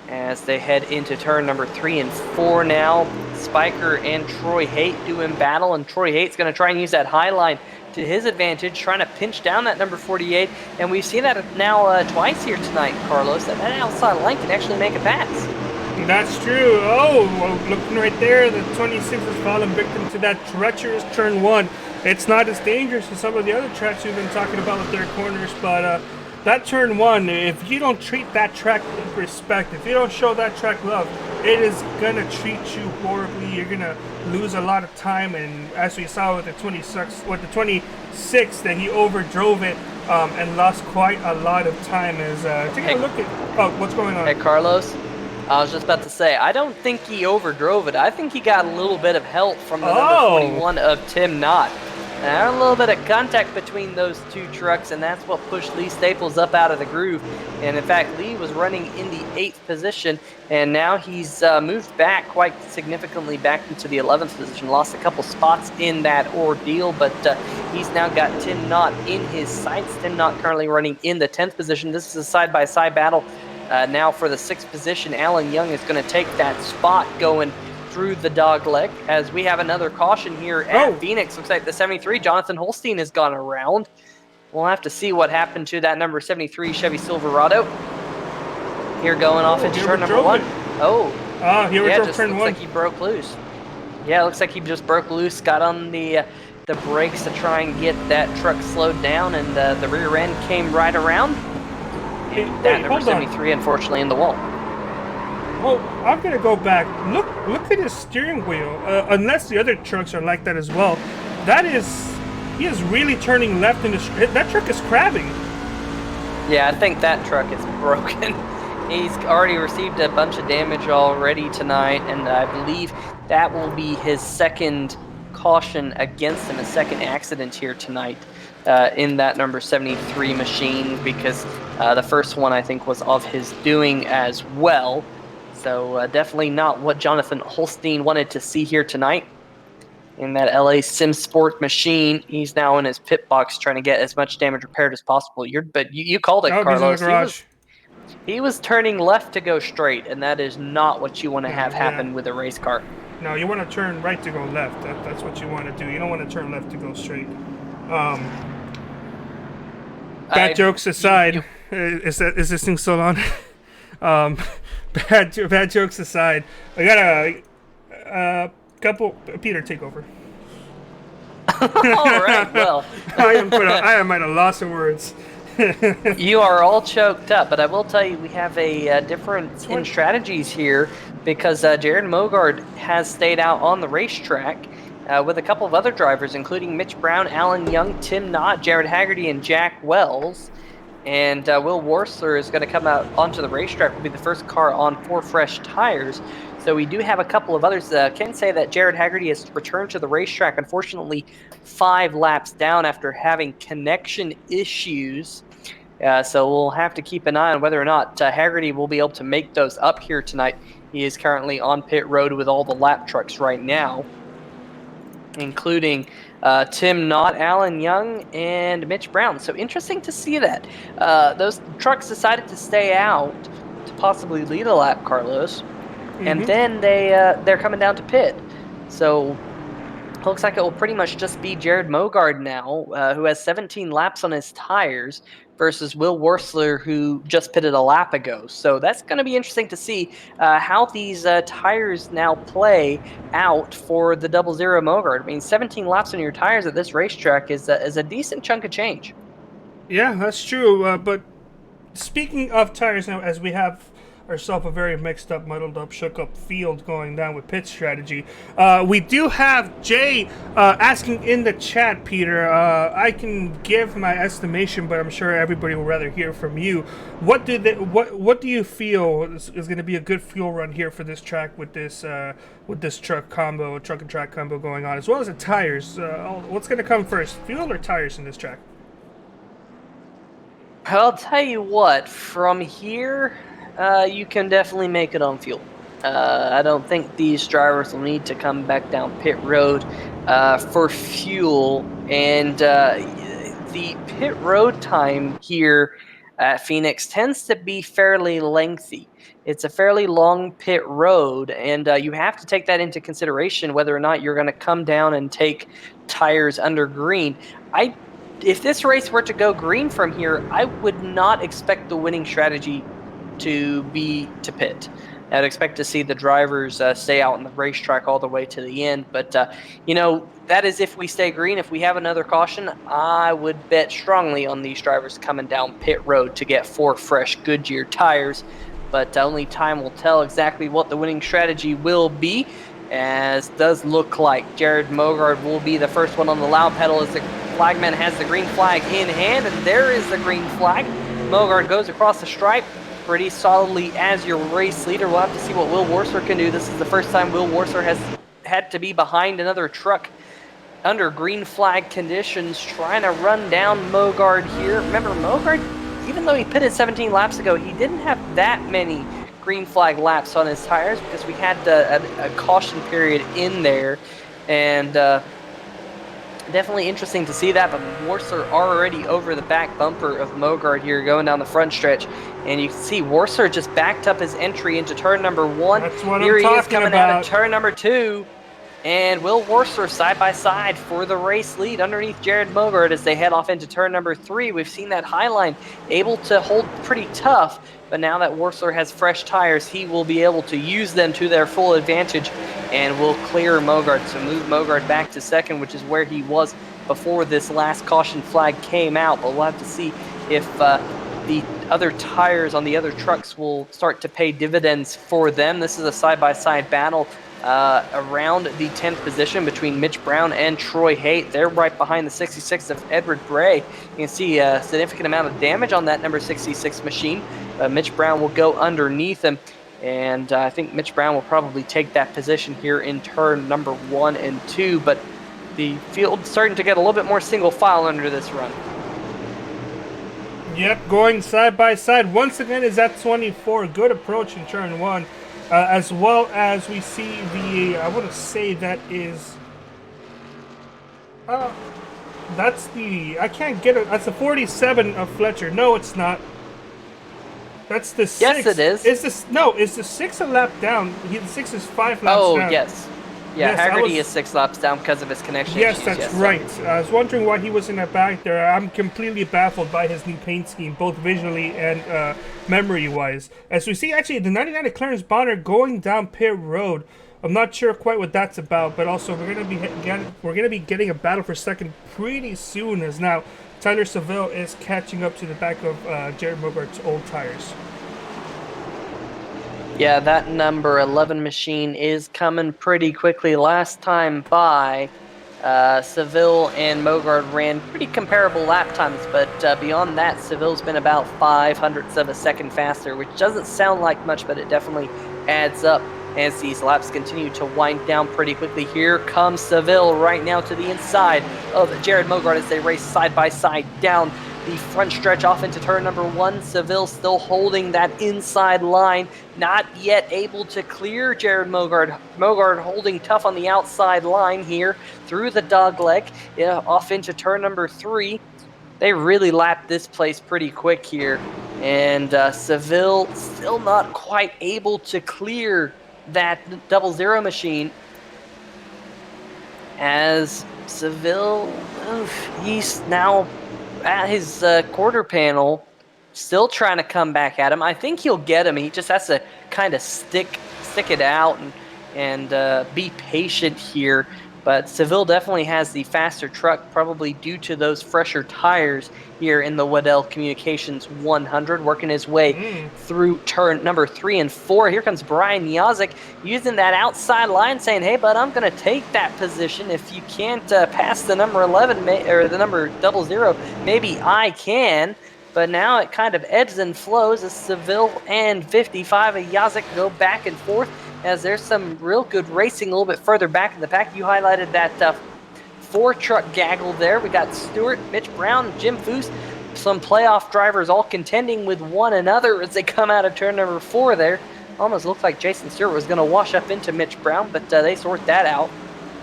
as they head into turn number 3 and 4 now. Spiker and Troy Haight doing battle, and Troy Haight's going to try and use that high line to his advantage, trying to pinch down that number 48, and we've seen that now twice here tonight, Carlos, that outside line can actually make a pass. That's true. Oh, well, looking right there, the 26 is falling victim to that treacherous turn 1. It's not as dangerous as some of the other tracks we've been talking about with their corners, but that turn 1, if you don't treat that track with respect, if you don't show that track love, it is going to treat you horribly. You're going to lose a lot of time, and as we saw with the 26, that he overdrove it and lost quite a lot of time. Taking a look at what's going on. Hey, Carlos, I was just about to say, I don't think he overdrove it. I think he got a little bit of help from the number 41 of Tim Knott. A little bit of contact between those two trucks, and that's what pushed Lee Staples up out of the groove. And in fact, Lee was running in the 8th position, and now he's moved back quite significantly back into the 11th position. Lost a couple spots in that ordeal, but he's now got Tim Knott in his sights. Tim Knott currently running in the 10th position. This is a side-by-side battle. Now for the 6th position, Alan Young is going to take that spot going through the dog leg, as we have another caution here at Phoenix. Looks like the 73, Jonathan Holstein, has gone around. We'll have to see what happened to that number 73 Chevy Silverado. Here going off into turn number 1. Here we go, turn 1. Looks like he broke loose. Yeah, looks like he just broke loose, got on the brakes to try and get that truck slowed down, and the rear end came right around. And that number 73, unfortunately, in the wall. Well, I'm gonna go back. Look at his steering wheel. Unless the other trucks are like that as well. He is really turning left in the straight. That truck is crabbing. Yeah, I think that truck is broken. He's already received a bunch of damage already tonight, and I believe that will be his second caution against him, a second accident here tonight in that number 73 machine, because the first one I think was of his doing as well. So definitely not what Jonathan Holstein wanted to see here tonight in that LA Sim Sport machine. He's now in his pit box trying to get as much damage repaired as possible. But you called it, Carlos. He was turning left to go straight, and that is not what you want to have happen with a race car. No, you want to turn right to go left. That's what you want to do. You don't want to turn left to go straight. Bad jokes aside, is this thing still on? Bad jokes aside, I got a couple. Peter, take over. All right. Well, I am at a loss of words. You are all choked up, but I will tell you we have a difference in strategies here, because Jared Mogard has stayed out on the racetrack with a couple of other drivers, including Mitch Brown, Alan Young, Tim Knott, Jared Haggerty, and Jack Wells. And Will Worsler is going to come out onto the racetrack, will be the first car on 4 fresh tires. So we do have a couple of others. Can say that Jared Haggerty has returned to the racetrack, unfortunately 5 laps down after having connection issues. So we'll have to keep an eye on whether or not Haggerty will be able to make those up here tonight. He is currently on pit road with all the lap trucks right now, including Tim Knott, Alan Young, and Mitch Brown. So interesting to see that. Those trucks decided to stay out to possibly lead a lap, Carlos. And then they're coming down to pit. So it looks like it will pretty much just be Jared Mogard now, who has 17 laps on his tires, versus Will Worsler, who just pitted a lap ago. So that's going to be interesting to see how these tires now play out for the 00 Mogard. I mean, 17 laps on your tires at this racetrack is a decent chunk of change. Yeah, that's true. But speaking of tires now, as we have ourselves a very mixed up, muddled up, shook up field going down with pit strategy, we do have Jay asking in the chat, Peter. I can give my estimation, but I'm sure everybody will rather hear from you. What do you feel is going to be a good fuel run here for this track with this truck and track combo going on, as well as the tires? What's going to come first, fuel or tires in this track? I'll tell you what, from here, you can definitely make it on fuel. I don't think these drivers will need to come back down pit road for fuel. And the pit road time here at Phoenix tends to be fairly lengthy. It's a fairly long pit road, and you have to take that into consideration whether or not you're going to come down and take tires under green. If this race were to go green from here, I would not expect the winning strategy to be to pit. I'd expect to see the drivers stay out on the racetrack all the way to the end. But, that is if we stay green. If we have another caution, I would bet strongly on these drivers coming down pit road to get 4 fresh Goodyear tires. But only time will tell exactly what the winning strategy will be, as does look like Jared Mogard will be the first one on the loud pedal as the flagman has the green flag in hand. And there is the green flag. Mogard goes across the stripe pretty solidly as your race leader. We'll have to see what Will Worsler can do. This is the first time Will Worsler has had to be behind another truck under green flag conditions, trying to run down Mogard here. Remember, Mogard, even though he pitted 17 laps ago, he didn't have that many green flag laps on his tires because we had a caution period in there. And definitely interesting to see that, but Warser already over the back bumper of Mogard here going down the front stretch. And you can see Warser just backed up his entry into turn number 1. That's what here I'm he is talking coming about. out of turn number 2. And Will Warser side by side for the race lead underneath Jared Mogard as they head off into turn number 3. We've seen that Highline able to hold pretty tough, but now that Warser has fresh tires, he will be able to use them to their full advantage and will clear Mogard. So move Mogard back to second, which is where he was before this last caution flag came out. But we'll have to see if the other tires on the other trucks will start to pay dividends for them. This is a side-by-side battle around the 10th position between Mitch Brown and Troy Haight. They're right behind the 66 of Edward Bray. You can see a significant amount of damage on that number 66 machine. Mitch Brown will go underneath him, and I think Mitch Brown will probably take that position here in turn number 1 and 2, but the field's starting to get a little bit more single file under this run. Yep, going side by side once again is at 24. Good approach in turn 1. As well as we see the, I want to say that is, that's the, I can't get it, that's the 47 of Fletcher. No, it's not. That's the 6. Yes, it is. Is this, no, is the 6 a lap down? The 6 is 5 laps down. Oh, yes. Yeah, Yes, Haggerty is 6 laps down because of his connection Yes, issues. that's right. I was wondering why he was in that back there. I'm completely baffled by his new paint scheme, both visually and memory-wise. As we see, actually, the 99 of Clarence Bonner going down pit road. I'm not sure quite what that's about, but also we're gonna be getting a battle for second pretty soon. As now Tyler Seville is catching up to the back of Jared Mogard's old tires. Yeah, that number 11 machine is coming pretty quickly. Last time by, Seville and Mogard ran pretty comparable lap times, but beyond that, Seville's been about 0.05 of a second faster, which doesn't sound like much, but it definitely adds up as these laps continue to wind down pretty quickly. Here comes Seville right now to the inside of Jared Mogard as they race side by side down the front stretch off into turn number 1. Seville still holding that inside line, not yet able to clear Jared Mogard. Mogard holding tough on the outside line here through the dog leg, off into turn number 3. They really lapped this place pretty quick here, and Seville still not quite able to clear that 00 machine as Seville, he's now at his quarter panel, still trying to come back at him. I think he'll get him. He just has to kind of stick it out and be patient here. But Seville definitely has the faster truck, probably due to those fresher tires here in the Waddell Communications 100, working his way through turn number 3 and 4. Here comes Brian Yazik using that outside line, saying, hey, bud, I'm going to take that position. If you can't pass the number 11 or the number 00, maybe I can. But now it kind of ebbs and flows as Seville and 55 of Yazik go back and forth, as there's some real good racing a little bit further back in the pack. You highlighted that 4-truck gaggle there. We got Stewart, Mitch Brown, Jim Foose, some playoff drivers all contending with one another as they come out of turn number 4 there. Almost looked like Jason Stewart was going to wash up into Mitch Brown, but they sort that out.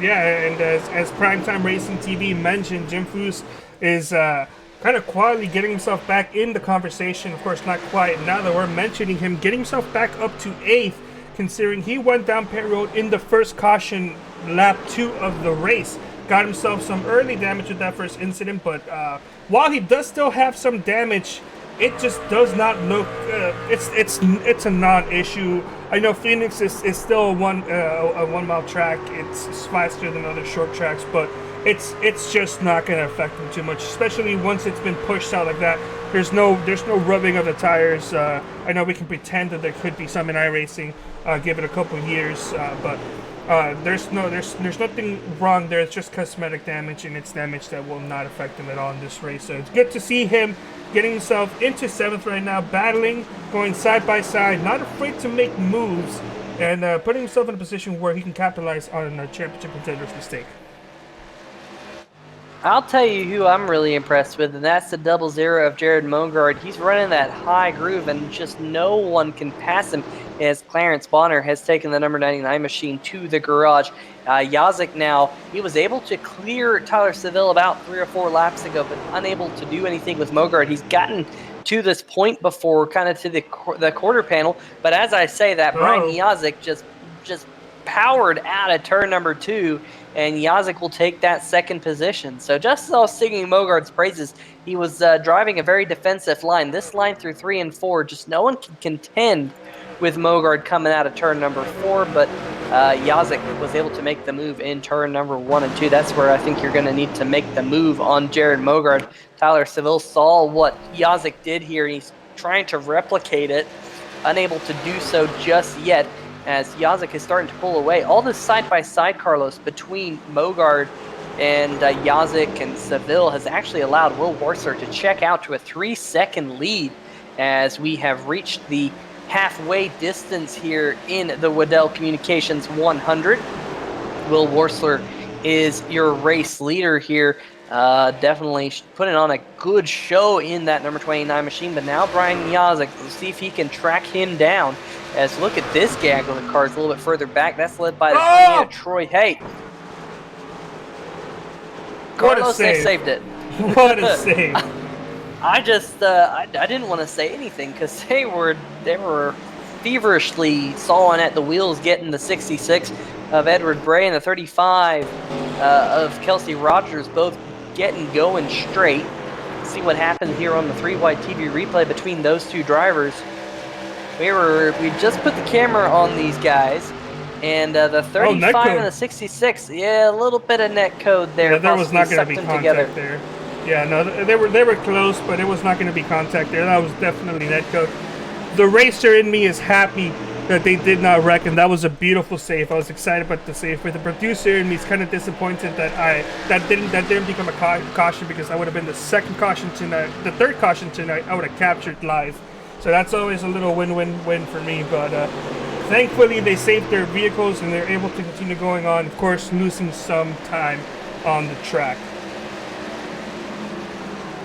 Yeah, and as Primetime Racing TV mentioned, Jim Foose is kind of quietly getting himself back in the conversation. Of course, not quiet now that we're mentioning him, getting himself back up to 8th, considering he went down pit road in the first caution lap 2 of the race. Got himself some early damage with that first incident, but while he does still have some damage, it just does not look, it's a non-issue. I know Phoenix is still a one-mile track. It's faster than other short tracks, but it's just not going to affect him too much, especially once it's been pushed out like that. There's no rubbing of the tires. I know we can pretend that there could be some in iRacing, give it a couple years, but there's nothing wrong there. It's just cosmetic damage, and it's damage that will not affect him at all in this race. So it's good to see him getting himself into 7th right now, battling, going side by side, not afraid to make moves, and putting himself in a position where he can capitalize on a championship contender's mistake. I'll tell you who I'm really impressed with, and that's the 00 of Jared Mongard. He's running that high groove, and just no one can pass him as Clarence Bonner has taken the number 99 machine to the garage. Yazik now, he was able to clear Tyler Seville about 3 or 4 laps ago, but unable to do anything with Mongard. He's gotten to this point before, kind of to the quarter panel, but as I say that, Brian Yazik just powered out of turn number 2, and Yazik will take that second position. So just as I was singing Mogard's praises, he was driving a very defensive line. This line through 3 and 4, just no one can contend with Mogard coming out of turn number 4, but Yazik was able to make the move in turn number 1 and 2. That's where I think you're going to need to make the move on Jared Mongard. Tyler Seville saw what Yazik did here, and he's trying to replicate it, unable to do so just yet, as Yazik is starting to pull away. All this side-by-side, Carlos, between Mongard and Yazik and Seville has actually allowed Will Warser to check out to a 3-second lead as we have reached the halfway distance here in the Waddell Communications 100. Will Warser is your race leader here. Definitely putting on a good show in that number 29 machine, but now Brian Yazik, we'll see if he can track him down. As look at this gaggle of cars a little bit further back. That's led by the Troy Haight. Carlos, they saved it. What a save! I just I didn't want to say anything because they were feverishly sawing at the wheels, getting the 66 of Edward Bray and the 35 of Kelsey Rogers, both getting going straight. See what happened here on the 3-wide TV replay between those two drivers. We just put the camera on these guys, and the 35 and the 66, yeah, a little bit of net code there. Yeah, there was not going to be contact there. Yeah, no, they were close, but it was not going to be contact there. That was definitely net code. The racer in me is happy that they did not wreck, and that was a beautiful save. I was excited about the save. But the producer in me is kind of disappointed that didn't become a caution, because I would have been the second caution tonight, the third caution tonight. I would have captured live. So that's always a little win-win-win for me. But thankfully, they saved their vehicles and they're able to continue going on. Of course, losing some time on the track.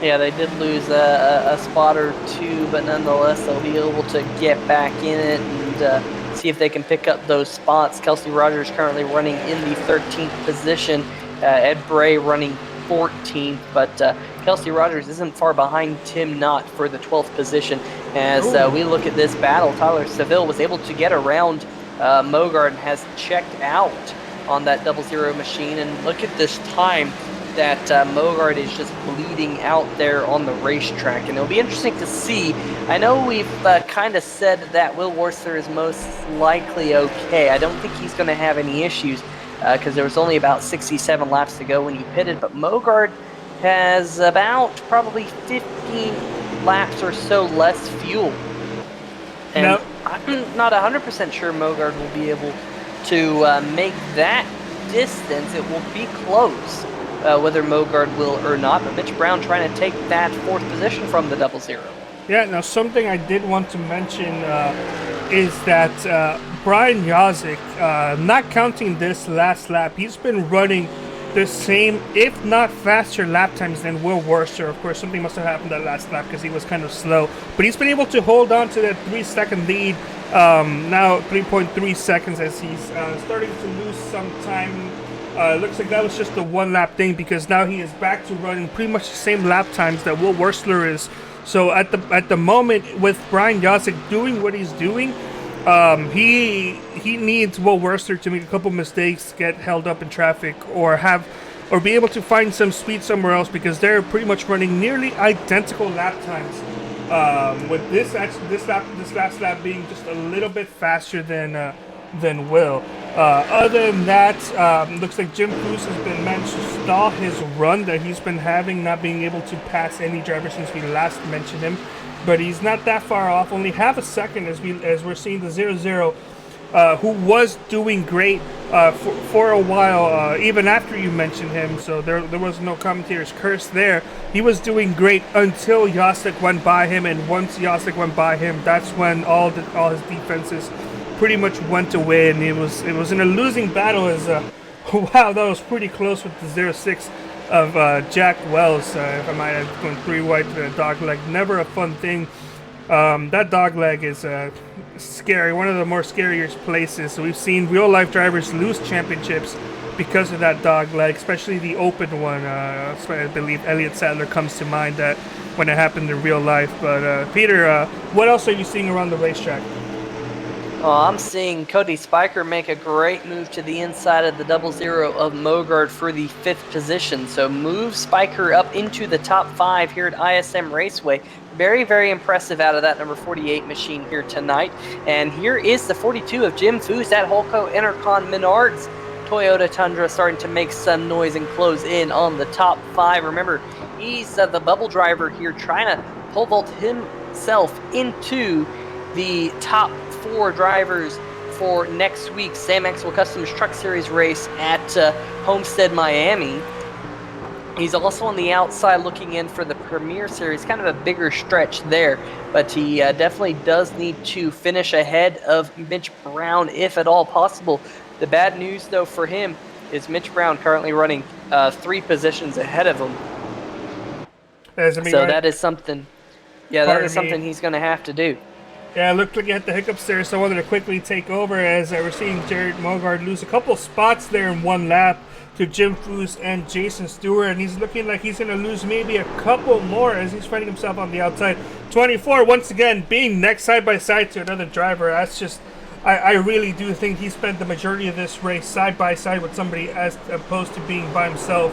Yeah, they did lose a spot or two, but nonetheless, they'll be able to get back in it and see if they can pick up those spots. Kelsey Rogers currently running in the 13th position. Ed Bray running 14th, but Kelsey Rogers isn't far behind Tim Knott for the 12th position. As we look at this battle, Tyler Seville was able to get around Mongard and has checked out on that 00 machine. And look at this time that Mongard is just bleeding out there on the racetrack. And it'll be interesting to see. I know we've kind of said that Will Warser is most likely okay. I don't think he's going to have any issues because there was only about 67 laps to go when he pitted. But Mongard has about probably 15 laps or so less fuel. And I'm not 100% sure Mongard will be able to make that distance. It will be close. Whether Mongard will or not, but Mitch Brown trying to take that 4th position from the 00. Yeah, now something I did want to mention is that Brian Yazik, not counting this last lap, he's been running the same, if not faster, lap times than Will Warser. Of course, something must have happened that last lap because he was kind of slow, but he's been able to hold on to that 3-second lead, now 3.3 seconds as he's starting to lose some time. Looks like that was just a 1-lap thing, because now he is back to running pretty much the same lap times that Will Warser is. So at the moment, with Brian Yazik doing what he's doing, he needs Will Warser to make a couple mistakes, get held up in traffic, or be able to find some speed somewhere else, because they're pretty much running nearly identical lap times. With this last lap being just a little bit faster than Will. Other than that, looks like Jim Cruz has been managed to stall his run that he's been having, not being able to pass any driver since we last mentioned him. But he's not that far off, only half a second as we're seeing the 00, who was doing great for a while, even after you mentioned him. So there was no commentator's curse there. He was doing great until Yazik went by him, and once Yazik went by him, that's when all his defenses pretty much went away, and it was in a losing battle. As wow, that was pretty close with the 06 Jack Wells. If I might have gone 3 wide to the dog leg, never a fun thing. That dog leg is scary, one of the more scariest places. So we've seen real life drivers lose championships because of that dog leg, especially the open one. I believe Elliott Sadler comes to mind that when it happened in real life. But Peter, what else are you seeing around the racetrack? Oh, I'm seeing Cody Spiker make a great move to the inside of the 00 of Mogard for the 5th position. So move Spiker up into the top 5 here at ISM Raceway. Very, very impressive out of that number 48 machine here tonight. And here is the 42 of Jim Foose at Holco Intercon Menards. Toyota Tundra starting to make some noise and close in on the top 5. Remember, he's the bubble driver here trying to pole vault himself into the top 4 drivers for next week's Sam Maxwell Customs Truck Series race at Homestead, Miami. He's also on the outside looking in for the Premier Series, kind of a bigger stretch there, but he definitely does need to finish ahead of Mitch Brown if at all possible. The bad news, though, for him is Mitch Brown currently running 3 positions ahead of him. So that is something. Yeah, that is something he's going to have to do. Yeah, it looked like he had the hiccups there, so I wanted to quickly take over as we're seeing Jared Mogard lose a couple spots there in one lap to Jim Foose and Jason Stewart, and he's looking like he's going to lose maybe a couple more as he's finding himself on the outside. 24, once again, being next side by side to another driver. That's just, I really do think he spent the majority of this race side by side with somebody as opposed to being by himself.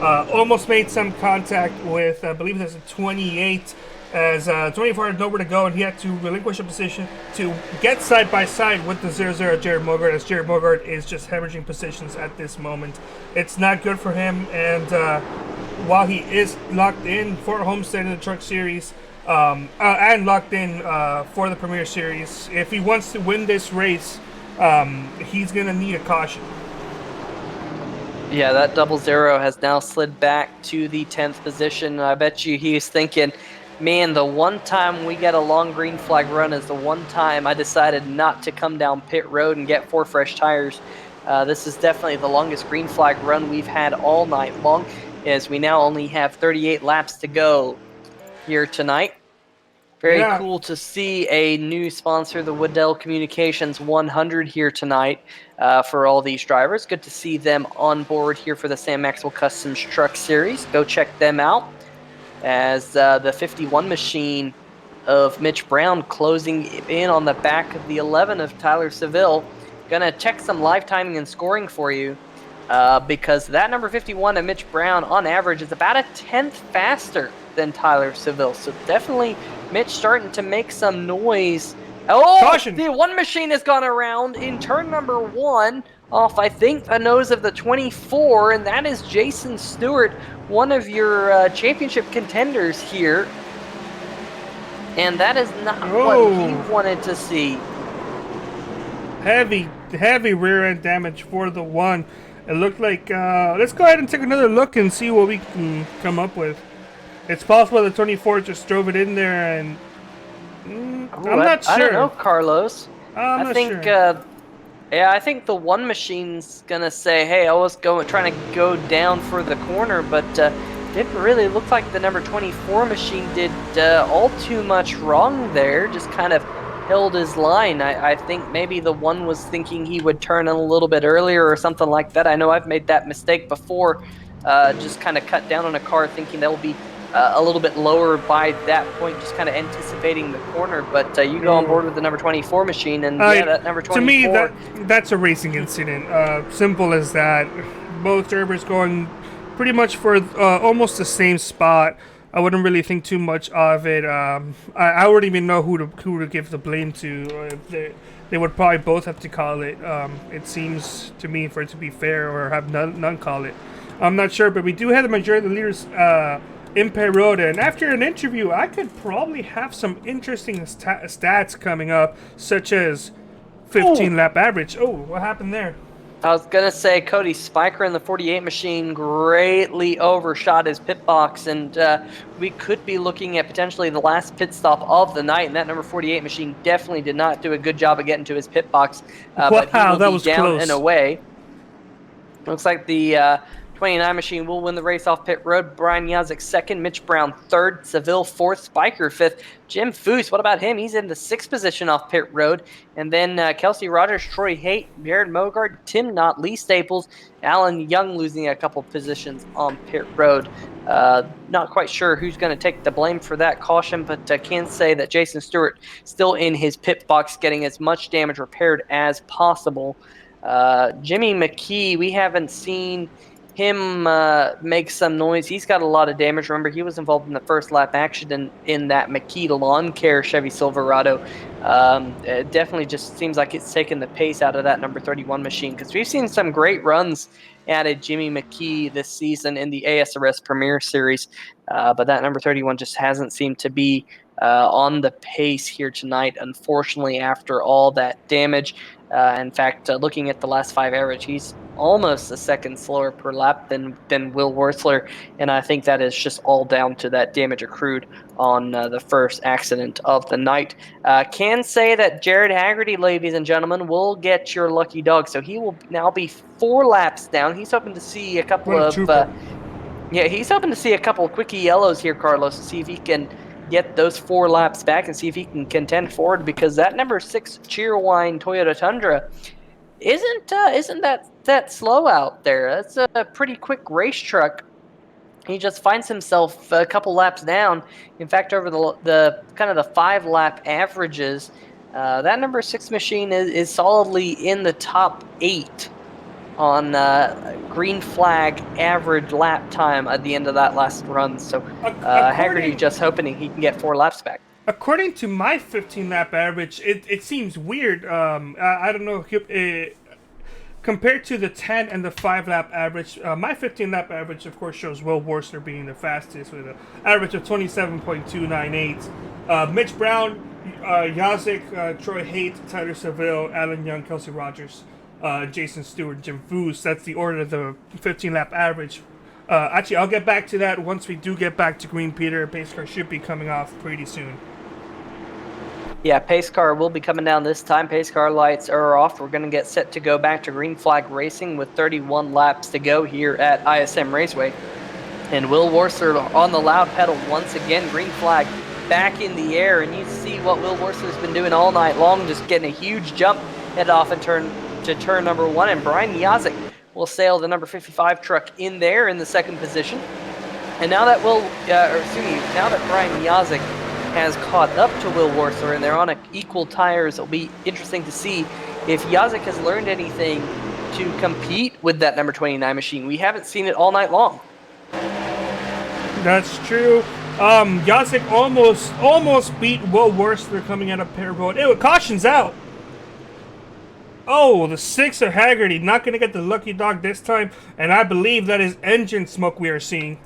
Almost made some contact with, I believe there's a 28, as 24 had nowhere to go, and he had to relinquish a position to get side by side with the 00 Jared Mogard, as Jared Mogard is just hemorrhaging positions at this moment. It's not good for him, and while he is locked in for Homestead in the Truck Series, and locked in for the Premier Series, if he wants to win this race, he's going to need a caution. Yeah, that 00 has now slid back to the 10th position. I bet you he's thinking, man, the one time we get a long green flag run is the one time I decided not to come down pit road and get 4 fresh tires. This is definitely the longest green flag run we've had all night long, as we now only have 38 laps to go here tonight. Very cool to see a new sponsor, the Waddell Communications 100 here tonight for all these drivers. Good to see them on board here for the Sam Maxwell Customs Truck Series. Go check them out, as the 51 machine of Mitch Brown closing in on the back of the 11 of Tyler Seville. Gonna check some live timing and scoring for you, because that number 51 of Mitch Brown on average is about a 10th faster than Tyler Seville. So definitely Mitch starting to make some noise. Oh, caution! The one machine has gone around in turn number 1 off, I think, the nose of the 24, and that is Jason Stewart, one of your championship contenders here. And that is not what he wanted to see. Heavy rear end damage for the 1. It looked like, let's go ahead and take another look and see what we can come up with. It's possible the 24 just drove it in there, and I'm not sure. I don't know, Carlos. I think, yeah, I think the one machine's gonna say, "Hey, I was trying to go down for the corner," but didn't really look like the number 24 machine did all too much wrong there. Just kind of held his line. I think maybe the one was thinking he would turn in a little bit earlier or something like that. I know I've made that mistake before. Just kind of cut down on a car thinking they'll be a little bit lower by that point, just kind of anticipating the corner. But you go on board with the number 24 machine, and yeah, that number 24. To me, that's a racing incident. Simple as that. Both drivers going pretty much for almost the same spot. I wouldn't really think too much of it. I wouldn't even know who to give the blame to. They would probably both have to call it. It seems to me, for it to be fair, or have none call it. I'm not sure, but we do have the majority of the leaders in Peroda, and after an interview, I could probably have some interesting stats coming up, such as 15 lap average. Oh, what happened there? I was going to say Cody Spiker in the 48 machine greatly overshot his pit box, and we could be looking at potentially the last pit stop of the night, and that number 48 machine definitely did not do a good job of getting to his pit box. Wow, but he will that be was down close. and away. Looks like the 29 machine will win the race off pit road. Brian Yazik second, Mitch Brown third, Seville fourth, Spiker fifth. Jim Foose, what about him? He's in the sixth position off pit road. And then Kelsey Rogers, Troy Haight, Jared Mogard, Tim Knott, Lee Staples, Alan Young losing a couple positions on pit road. Not quite sure who's going to take the blame for that caution, but can say that Jason Stewart still in his pit box getting as much damage repaired as possible. Jimmy McKee, we haven't seen him make some noise. He's got a lot of damage. Remember, he was involved in the first lap accident in that McKee Lawn Care Chevy Silverado. It definitely just seems like it's taken the pace out of that number 31 machine, because we've seen some great runs added Jimmy McKee this season in the ASRS Premier Series, but that number 31 just hasn't seemed to be on the pace here tonight, unfortunately, after all that damage. In fact, looking at the last 5 average, he's almost a second slower per lap than Will Wurzler, and I think that is just all down to that damage accrued on the first accident of the night. Can say that Jared Haggerty, ladies and gentlemen, will get your lucky dog, so he will now be 4 laps down. He's hoping to see a couple of he's hoping to see a couple of quickie yellows here, Carlos, to see if he can get those 4 laps back and see if he can contend forward, because that number 6 Cheerwine Toyota Tundra isn't that slow out there. That's a pretty quick race truck. He just finds himself a couple laps down. In fact, over the kind of the 5 lap averages, that number 6 machine is solidly in the top 8 on green flag average lap time at the end of that last run. So Haggerty just hoping he can get 4 laps back. According to my 15-lap average, it seems weird. I don't know. Compared to the 10 and the 5-lap average, my 15-lap average, of course, shows Will Wurzler being the fastest with an average of 27.298. Mitch Brown, Yazik, Troy Haight, Tyler Seville, Alan Young, Kelsey Rogers, Jason Stewart, Jim Foose. That's the order of the 15-lap average. Actually, I'll get back to that once we do get back to Green Peter. Pace car should be coming off pretty soon. Yeah, pace car will be coming down this time. Pace car lights are off. We're going to get set to go back to green flag racing with 31 laps to go here at ISM Raceway. And Will Wurzler on the loud pedal once again. Green flag back in the air. And you see what Will Wurzler's been doing all night long, just getting a huge jump, head off and turn number 1. And Brian Yazik will sail the number 55 truck in there in the second position. And now that now that Brian Yazik has caught up to Will Wurzler and they're on equal tires, it'll be interesting to see if Yazik has learned anything to compete with that number 29 machine. We haven't seen it all night long. That's true. Yazik almost beat Will Wurzler coming out of pit road. Ew, caution's out. Oh, the 6 of Haggerty not going to get the lucky dog this time, and I believe that is engine smoke we are seeing.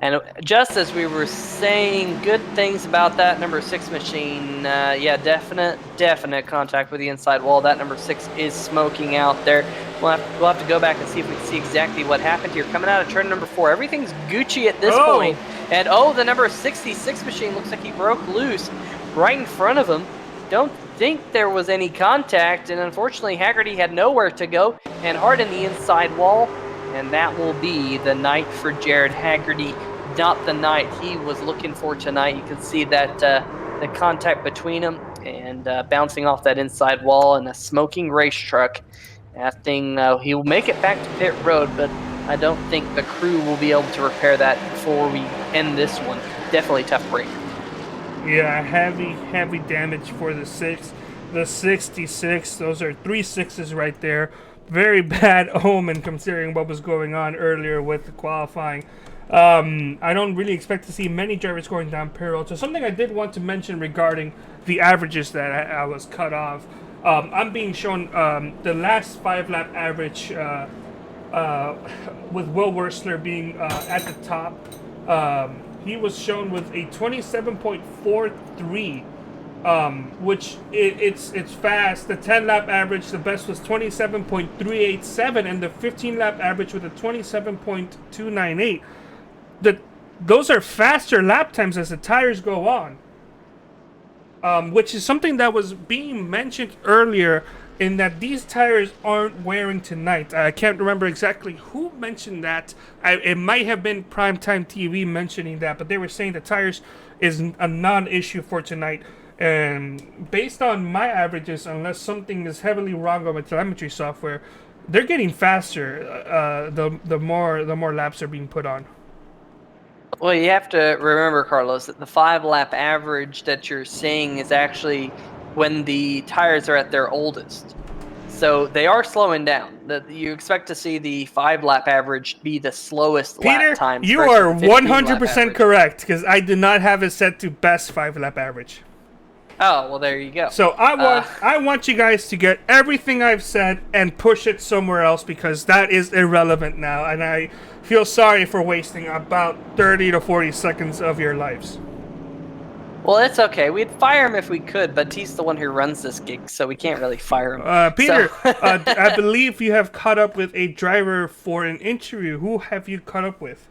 And just as we were saying good things about that number 6 machine, yeah, definite contact with the inside wall. That number 6 is smoking out there. We'll have to go back and see if we can see exactly what happened here. Coming out of turn number 4, everything's Gucci at this point. And the number 66 machine looks like he broke loose right in front of him. Don't think there was any contact, and unfortunately Haggerty had nowhere to go and hard in the inside wall. And that will be the night for Jared Haggerty. Not the night he was looking for tonight. You can see that the contact between them and bouncing off that inside wall and a smoking race truck. That thing, he'll make it back to pit road, but I don't think the crew will be able to repair that before we end this one. Definitely tough break. Yeah, heavy damage for the 6. The 66, those are 3 6s right there. Very bad omen considering what was going on earlier with the qualifying. I don't really expect to see many drivers going down pit road. So something I did want to mention regarding the averages that I was cut off. I'm being shown the last 5-lap average with Will Wurzler being at the top. He was shown with a 27.43. Which it's fast. The 10-lap average, the best was 27.387, and the 15-lap average with a 27.298. Those are faster lap times as the tires go on, which is something that was being mentioned earlier, in that these tires aren't wearing tonight. I can't remember exactly who mentioned that. It might have been Primetime TV mentioning that, but they were saying the tires is a non-issue for tonight. And based on my averages, unless something is heavily wrong on my telemetry software, they're getting faster the more laps are being put on. Well, you have to remember, Carlos, that the 5-lap average that you're seeing is actually when the tires are at their oldest. So they are slowing down. You expect to see the 5-lap average be the slowest lap time. Peter, you are 100% correct, because I did not have it set to best 5-lap average. Oh, well, there you go. So I want you guys to get everything I've said and push it somewhere else, because that is irrelevant now, and I feel sorry for wasting about 30 to 40 seconds of your lives. Well, it's okay. We'd fire him if we could, but he's the one who runs this gig, so we can't really fire him. Peter, I believe you have caught up with a driver for an interview. Who have you caught up with?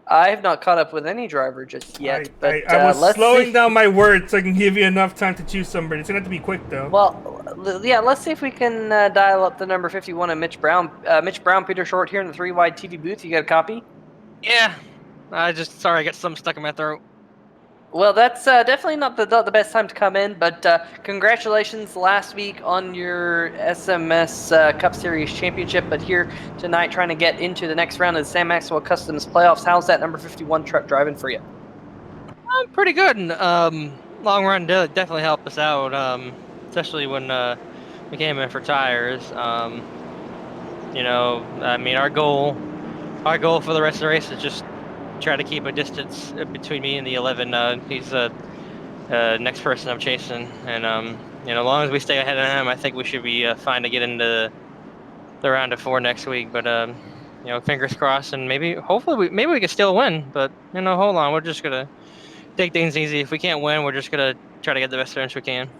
I have not caught up with any driver just yet. I was slowing down my words so I can give you enough time to choose somebody. It's going to have to be quick, though. Well, yeah, let's see if we can dial up the number 51 and Mitch Brown. Mitch Brown, Peter Short here in the 3-wide TV booth. You got a copy? Yeah. Sorry, I got something stuck in my throat. Well, that's definitely not the best time to come in, but congratulations last week on your SMS Cup Series championship. But here tonight, trying to get into the next round of the Sam Maxwell Customs playoffs. How's that number 51 truck driving for you? Pretty good. Long run definitely helped us out, especially when we came in for tires. Our goal for the rest of the race is just try to keep a distance between me and the 11. He's the next person I'm chasing, and as long as we stay ahead of him, I think we should be fine to get into the round of 4 next week. But fingers crossed, and hopefully we can still win. But hold on, we're just gonna take things easy. If we can't win, we're just gonna try to get the best finish we can.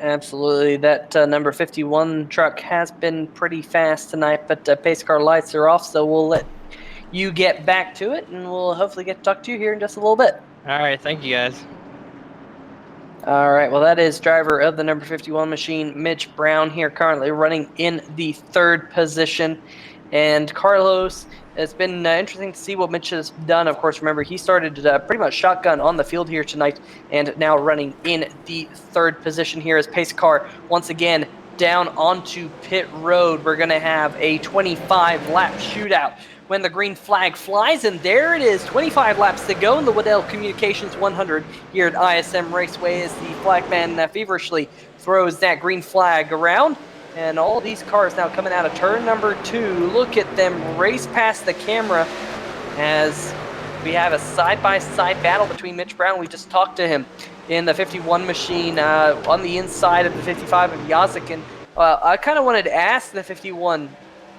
Absolutely. That number 51 truck has been pretty fast tonight, but pace car lights are off, so we'll let you get back to it, and we'll hopefully get to talk to you here in just a little bit. All right, thank you guys. All right, well, that is driver of the number 51 machine, Mitch Brown, here currently running in the 3rd position. And Carlos, it's been interesting to see what Mitch has done. Of course, remember, he started pretty much shotgun on the field here tonight, and now running in the 3rd position here as pace car once again down onto pit road. We're going to have a 25-lap shootout when the green flag flies, and there it is, 25 laps to go in the Waddell Communications 100 here at ISM Raceway as the flagman feverishly throws that green flag around. And all these cars now coming out of turn number 2. Look at them race past the camera as we have a side-by-side battle between Mitch Brown. We just talked to him in the 51 machine on the inside of the 55 of Yazik. And I kind of wanted to ask the 51,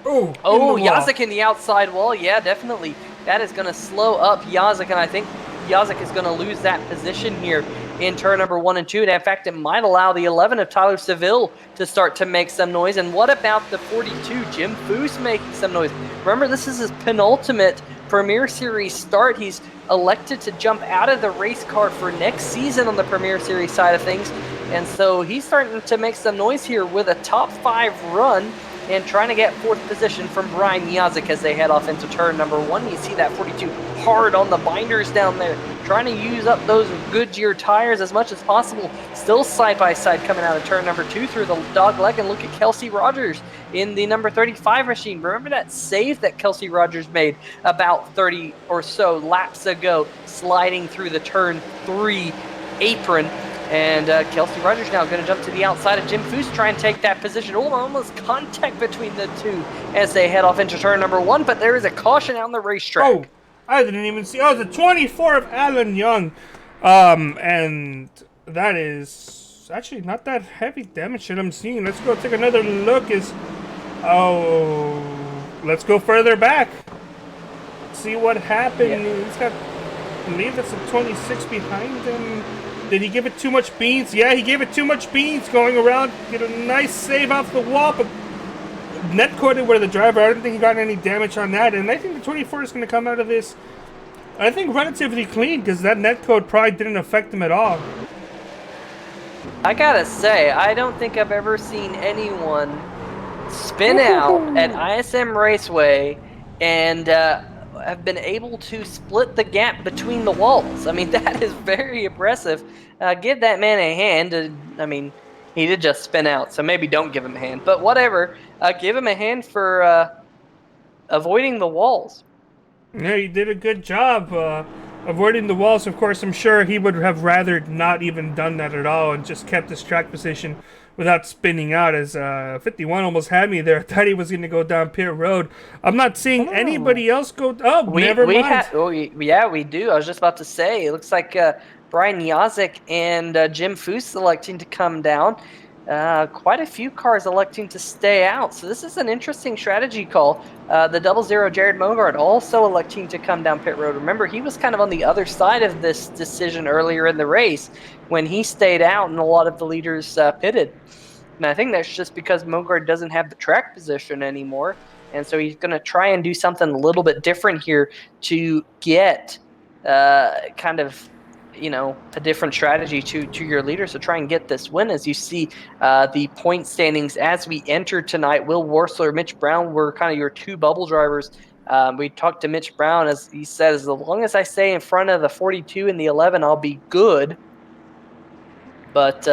Yazik in the outside wall. Yeah, definitely. That is going to slow up Yazik, and I think Yazik is going to lose that position here in turn number 1 and 2. And in fact, it might allow the 11 of Tyler Seville to start to make some noise. And what about the 42, Jim Foose, making some noise? Remember, this is his penultimate Premier Series start. He's elected to jump out of the race car for next season on the Premier Series side of things. And so he's starting to make some noise here with a top 5 run and trying to get 4th position from Brian Yazik as they head off into turn number 1. You see that 42 hard on the binders down there, trying to use up those Goodyear tires as much as possible. Still side-by-side coming out of turn number 2 through the dog leg, and look at Kelsey Rogers in the number 35 machine. Remember that save that Kelsey Rogers made about 30 or so laps ago, sliding through the turn 3 apron. And Kelsey Rogers now going to jump to the outside of Jim Foose, try and take that position. Almost contact between the two as they head off into turn number 1, but there is a caution out on the racetrack. Oh, I didn't even see. Oh, the 24 of Alan Young. And that is actually not that heavy damage that I'm seeing. Let's go take another look. Let's go further back. See what happened. Yeah. He's got, I believe that's a 26 behind him. Did he give it too much beans? Yeah, he gave it too much beans going around. Get a nice save off the wall, but net coated where the driver. I don't think he got any damage on that. And I think the 24 is going to come out of this, I think, relatively clean, because that net code probably didn't affect him at all. I gotta say, I don't think I've ever seen anyone spin out at ISM Raceway and have been able to split the gap between the walls. I mean, that is very impressive. Give that man a hand. I mean, he did just spin out, so maybe don't give him a hand. But whatever, give him a hand for avoiding the walls. Yeah, he did a good job avoiding the walls. Of course, I'm sure he would have rather not even done that at all and just kept his track position without spinning out, as 51 almost had me there. I thought he was going to go down pit road. I'm not seeing anybody else go. Oh, never mind. Yeah, we do. I was just about to say, it looks like Brian Yazik and Jim Foose electing to come down. Quite a few cars electing to stay out. So this is an interesting strategy call. The 00 Jared Mogart also electing to come down pit road. Remember, he was kind of on the other side of this decision earlier in the race when he stayed out and a lot of the leaders pitted. And I think that's just because Mogart doesn't have the track position anymore. And so he's going to try and do something a little bit different here to get kind of, a different strategy to your leader. So try and get this win. As you see the point standings as we enter tonight, Will Worsler, Mitch Brown were kind of your two bubble drivers. We talked to Mitch Brown, as he said, as long as I stay in front of the 42 and the 11, I'll be good. But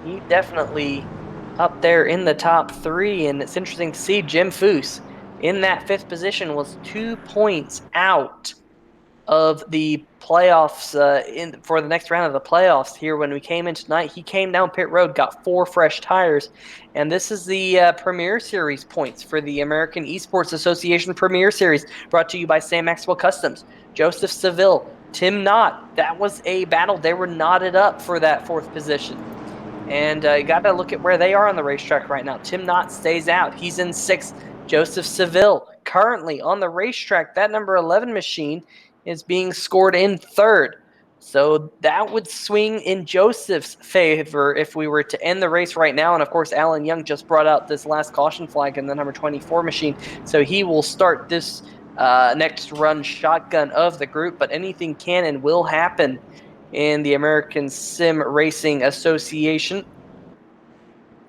he definitely up there in the top three, and it's interesting to see Jim Foose in that fifth position was 2 points out of the playoffs for the next round of the playoffs here. When we came in tonight, he came down pit road, got 4 fresh tires, and this is the Premier Series points for the American Esports Association Premier Series, brought to you by Sam Maxwell Customs, Joseph Seville, Tim Knott. That was a battle. They were knotted up for that 4th position. And you got to look at where they are on the racetrack right now. Tim Knott stays out. He's in 6th. Joseph Seville currently on the racetrack. That number 11 machine is being scored in 3rd. So that would swing in Joseph's favor if we were to end the race right now. And, of course, Alan Young just brought out this last caution flag in the number 24 machine. So he will start this next run shotgun of the group. But anything can and will happen in the American Sim Racing Association,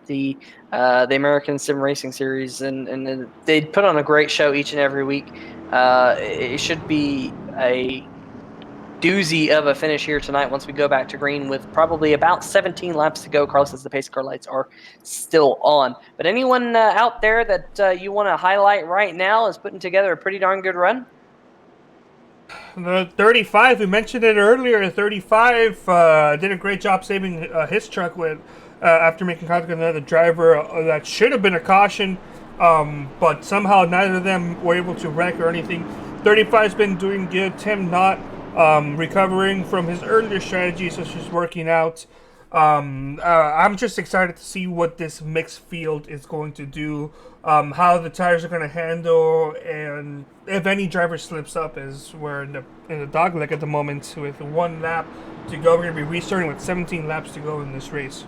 the American Sim Racing Series, and they put on a great show each and every week. It should be a doozy of a finish here tonight once we go back to green with probably about 17 laps to go. Carlos says the pace car lights are still on. But anyone out there that you want to highlight right now is putting together a pretty darn good run? The 35, we mentioned it earlier. 35 did a great job saving his truck with after making contact with another driver. That should have been a caution, but somehow neither of them were able to wreck or anything. 35's been doing good. Tim Knott recovering from his earlier strategy, so she's working out. I'm just excited to see what this mixed field is going to do, how the tires are going to handle, and if any driver slips up, as we're in the dogleg at the moment with 1 lap to go. We're going to be restarting with 17 laps to go in this race.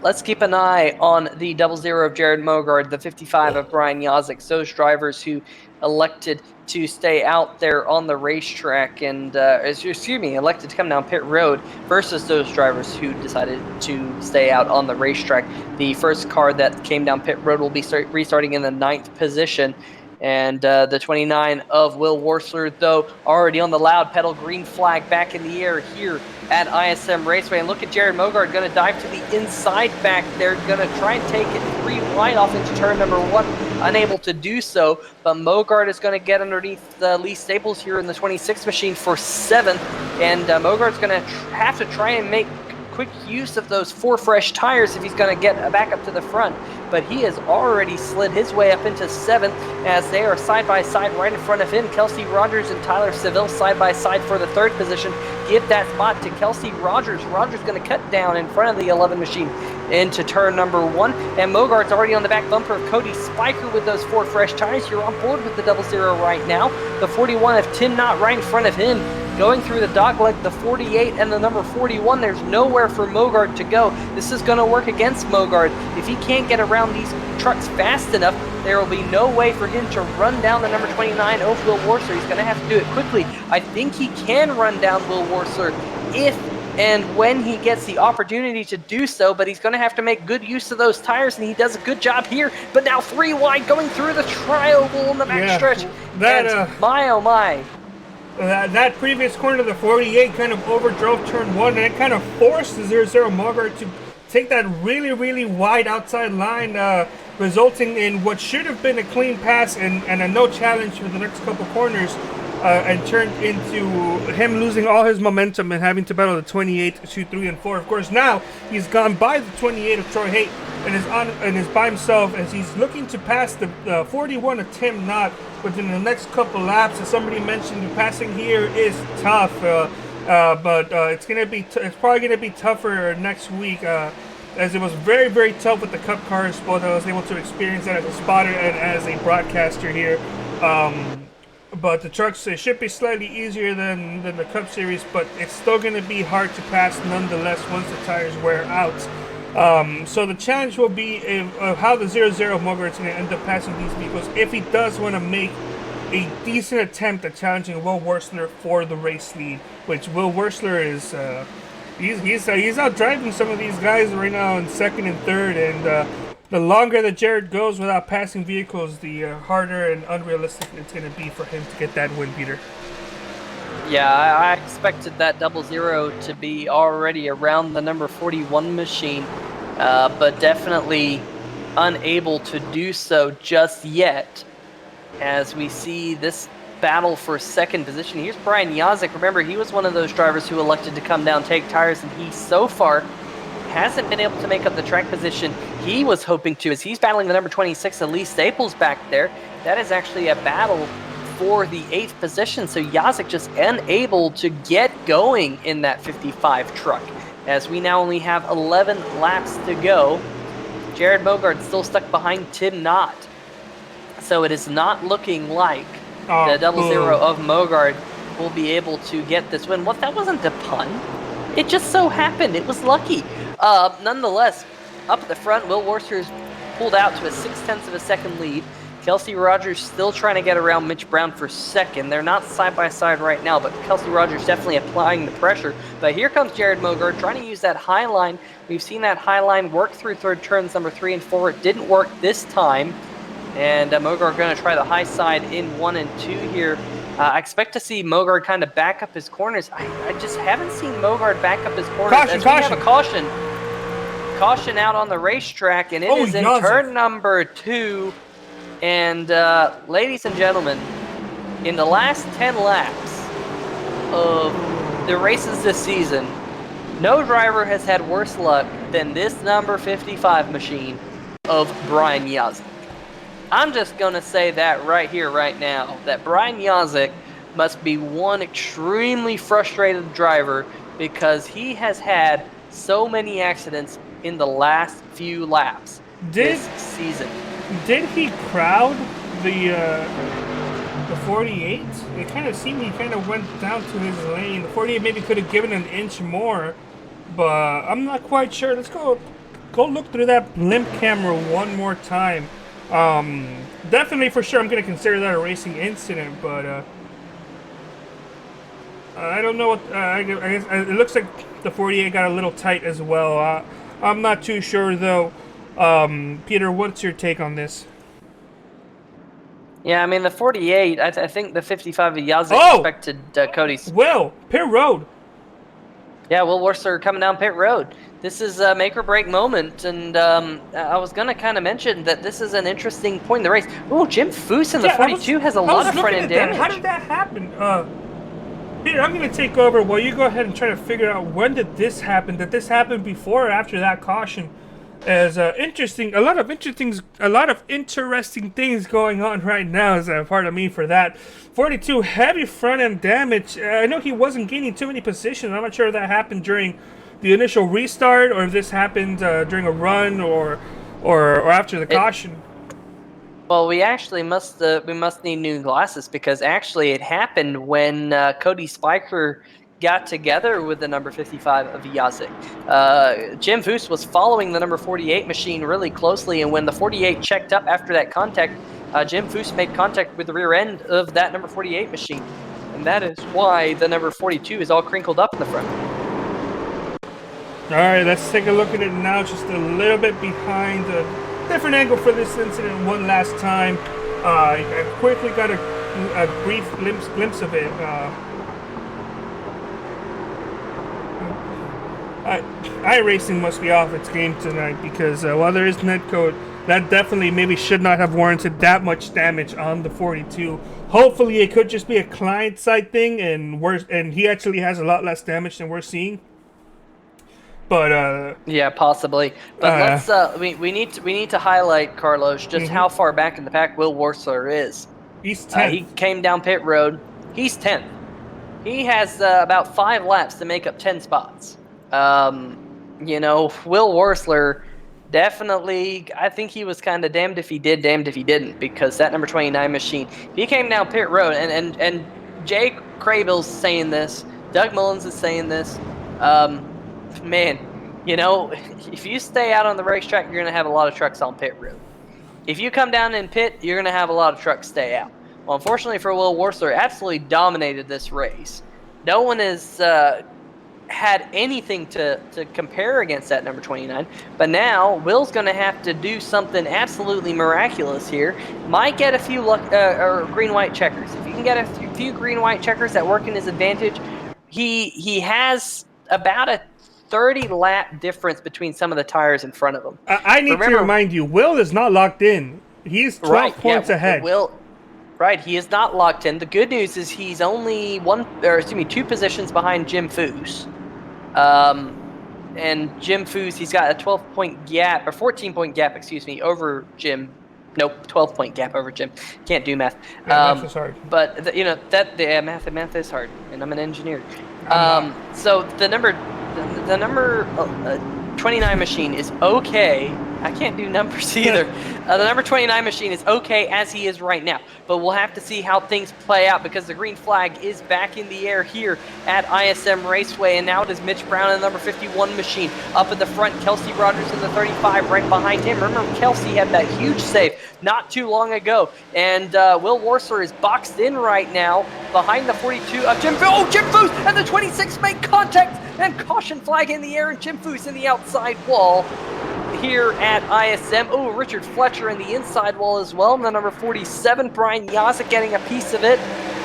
Let's keep an eye on the 00 of Jared Mogard, the 55 of Brian Yazik, those drivers who elected to stay out there on the racetrack and, elected to come down pit road versus those drivers who decided to stay out on the racetrack. The first car that came down pit road will be restarting in the 9th position. And the 29 of Will Worsler, though, already on the loud pedal, green flag back in the air here at ISM Raceway. And look at Jared Mogard going to dive to the inside back there, going to try and take it 3 wide off into turn number 1. Unable to do so, but Mogard is going to get underneath Lee Staples here in the 26 machine for 7th. And Mogard's going to have to try and make quick use of those 4 fresh tires if he's going to get back up to the front. But he has already slid his way up into 7th as they are side by side right in front of him. Kelsey Rogers and Tyler Seville side by side for the 3rd position. Give that spot to Kelsey Rogers. Rogers going to cut down in front of the 11 machine into turn number 1. And Mogard's already on the back bumper of Cody Spiker with those 4 fresh tires. You're on board with the 00 right now. The 41 of Tim Knott right in front of him. Going through the dogleg, the 48 and the number 41, there's nowhere for Mogard to go. This is going to work against Mogard. If he can't get around these trucks fast enough, there will be no way for him to run down the number 29 of Will Worsler. He's going to have to do it quickly. I think he can run down Will Worsler if and when he gets the opportunity to do so, but he's going to have to make good use of those tires, and he does a good job here. But now 3 wide going through the tri-oval in the backstretch. And my, oh my. That previous corner, the 48, kind of overdrove turn 1, and it kind of forced the 0-0 Mogart to take that really, really wide outside line, resulting in what should have been a clean pass and a no challenge for the next couple corners, and turned into him losing all his momentum and having to battle the 28, 2, 3, and 4. Of course, now he's gone by the 28 of Troy Haight and is by himself as he's looking to pass the 41 of Tim Knott within the next couple laps. As somebody mentioned, the passing here is tough, but it's probably gonna be tougher next week, as it was very, very tough with the Cup cars. Both I was able to experience that as a spotter and as a broadcaster here. But the trucks, it should be slightly easier than the Cup Series, but it's still going to be hard to pass nonetheless once the tires wear out. So the challenge will be how the 0-0 Mogart's going to end up passing these vehicles if he does want to make a decent attempt at challenging Will Wursler for the race lead, which Will Wursler is he's out driving some of these guys right now in second and third, and the longer that Jared goes without passing vehicles, the harder and unrealistic it's going to be for him to get that win, Peter. Yeah, I expected that 0-0 to be already around the number 41 machine, but definitely unable to do so just yet, as we see this battle for second position. Here's Brian Yazik. Remember, he was one of those drivers who elected to come down, take tires, and he so far hasn't been able to make up the track position he was hoping to, as he's battling the number 26, Lee Staples, back there. That is actually a battle for the 8th position, so Yazik just unable to get going in that 55 truck, as we now only have 11 laps to go. Jared Mogart still stuck behind Tim Knott, so it is not looking like the 0-0 of Mogart will be able to get this win. What, that wasn't a pun. It just so happened. It was lucky. Nonetheless, up at the front, Will Wursler's pulled out to a 0.6 of a second lead. Kelsey Rogers still trying to get around Mitch Brown for second. They're not side by side right now, but Kelsey Rogers definitely applying the pressure. But here comes Jared Mogart trying to use that high line. We've seen that high line work through third turns number 3 and 4. It didn't work this time. And Mogart going to try the high side in 1 and 2 here. I expect to see Mogart kind of back up his corners. I just haven't seen Mogart back up his corners. Caution. We have a caution. Caution out on the racetrack, and it is in turn number 2. And ladies and gentlemen, in the last 10 laps of the races this season, no driver has had worse luck than this number 55 machine of Brian Yazik. I'm just going to say that right here, right now, that Brian Yazik must be one extremely frustrated driver, because he has had so many accidents in the last few laps this season. Did he crowd the 48? It kind of seemed he kind of went down to his lane. The 48 maybe could have given an inch more, but I'm not quite sure. Let's go look through that blimp camera one more time. Definitely for sure I'm going to consider that a racing incident, but I don't know what, I guess it looks like the 48 got a little tight as well. I'm not too sure though. Peter, what's your take on this? Yeah, I mean, the 48, I think the 55 of Yazik expected Cody's. Will, pit road. Yeah, Will Wursler coming down pit road. This is a make or break moment, and I was going to kind of mention that this is an interesting point in the race. Oh, Jim Foose in the 42 has a lot of front end damage. How did that happen? Peter, I'm going to take over while you go ahead and try to figure out when did this happen. Did this happen before or after that caution? As a lot of interesting things going on right now. As part of me for that. 42 heavy front end damage. I know he wasn't gaining too many positions. I'm not sure if that happened during the initial restart or if this happened during a run or after the caution. Well, we actually must need new glasses, because actually it happened when Cody Spiker got together with the number 55 of Yazik. Jim Foose was following the number 48 machine really closely, and when the 48 checked up after that contact, Jim Foose made contact with the rear end of that number 48 machine, and that is why the number 42 is all crinkled up in the front. All right, let's take a look at it now. Just a little bit behind, a different angle for this incident one last time. I quickly got a brief glimpse of it. iRacing must be off its game tonight because while there is netcode, that definitely maybe should not have warranted that much damage on the 42. Hopefully, it could just be a client-side thing, and he actually has a lot less damage than we're seeing. But yeah, possibly. But let's we need to highlight, Carlos, just how far back in the pack Will Wurzler is. He's 10th. He came down pit road. He's 10th. He has about 5 laps to make up 10 spots. You know, Will Wurzler definitely, I think he was kind of damned if he did, damned if he didn't, because that number 29 machine, he came down pit road, and Jay Crabill's saying this, Doug Mullins is saying this, man, you know, if you stay out on the racetrack, you're going to have a lot of trucks on pit road. If you come down in pit, you're going to have a lot of trucks stay out. Well, unfortunately for Will Wurzler, absolutely dominated this race. No one has had anything to compare against that number 29, but now Will's going to have to do something absolutely miraculous here. Might get a few or green-white checkers. If you can get a few green-white checkers that work in his advantage, he has about a 30-lap difference between some of the tires in front of him. I need to remind you, Will is not locked in. He's 12 points ahead. Right, he is not locked in. The good news is he's only 2 positions behind Jim Foose. And Jim Foose, he's got a 12-point gap, or 14-point gap, over Jim. Nope, 12-point gap over Jim. Can't do math. Math is hard. But math is hard, and I'm an engineer. So the number 29 machine is okay. I can't do numbers either. The number 29 machine is okay as he is right now, but we'll have to see how things play out because the green flag is back in the air here at ISM Raceway, and now it is Mitch Brown and the number 51 machine up at the front. Kelsey Rogers in the 35 right behind him. Remember, Kelsey had that huge save not too long ago, and Will Wurzler is boxed in right now behind the 42 of Jim Foose. Oh, Jim Foose and the 26 make contact, and caution flag in the air, and Jim Foose in the outside wall here at ISM. Oh, Richard Fletcher in the inside wall as well. And the number 47, Brian Yazek, getting a piece of it.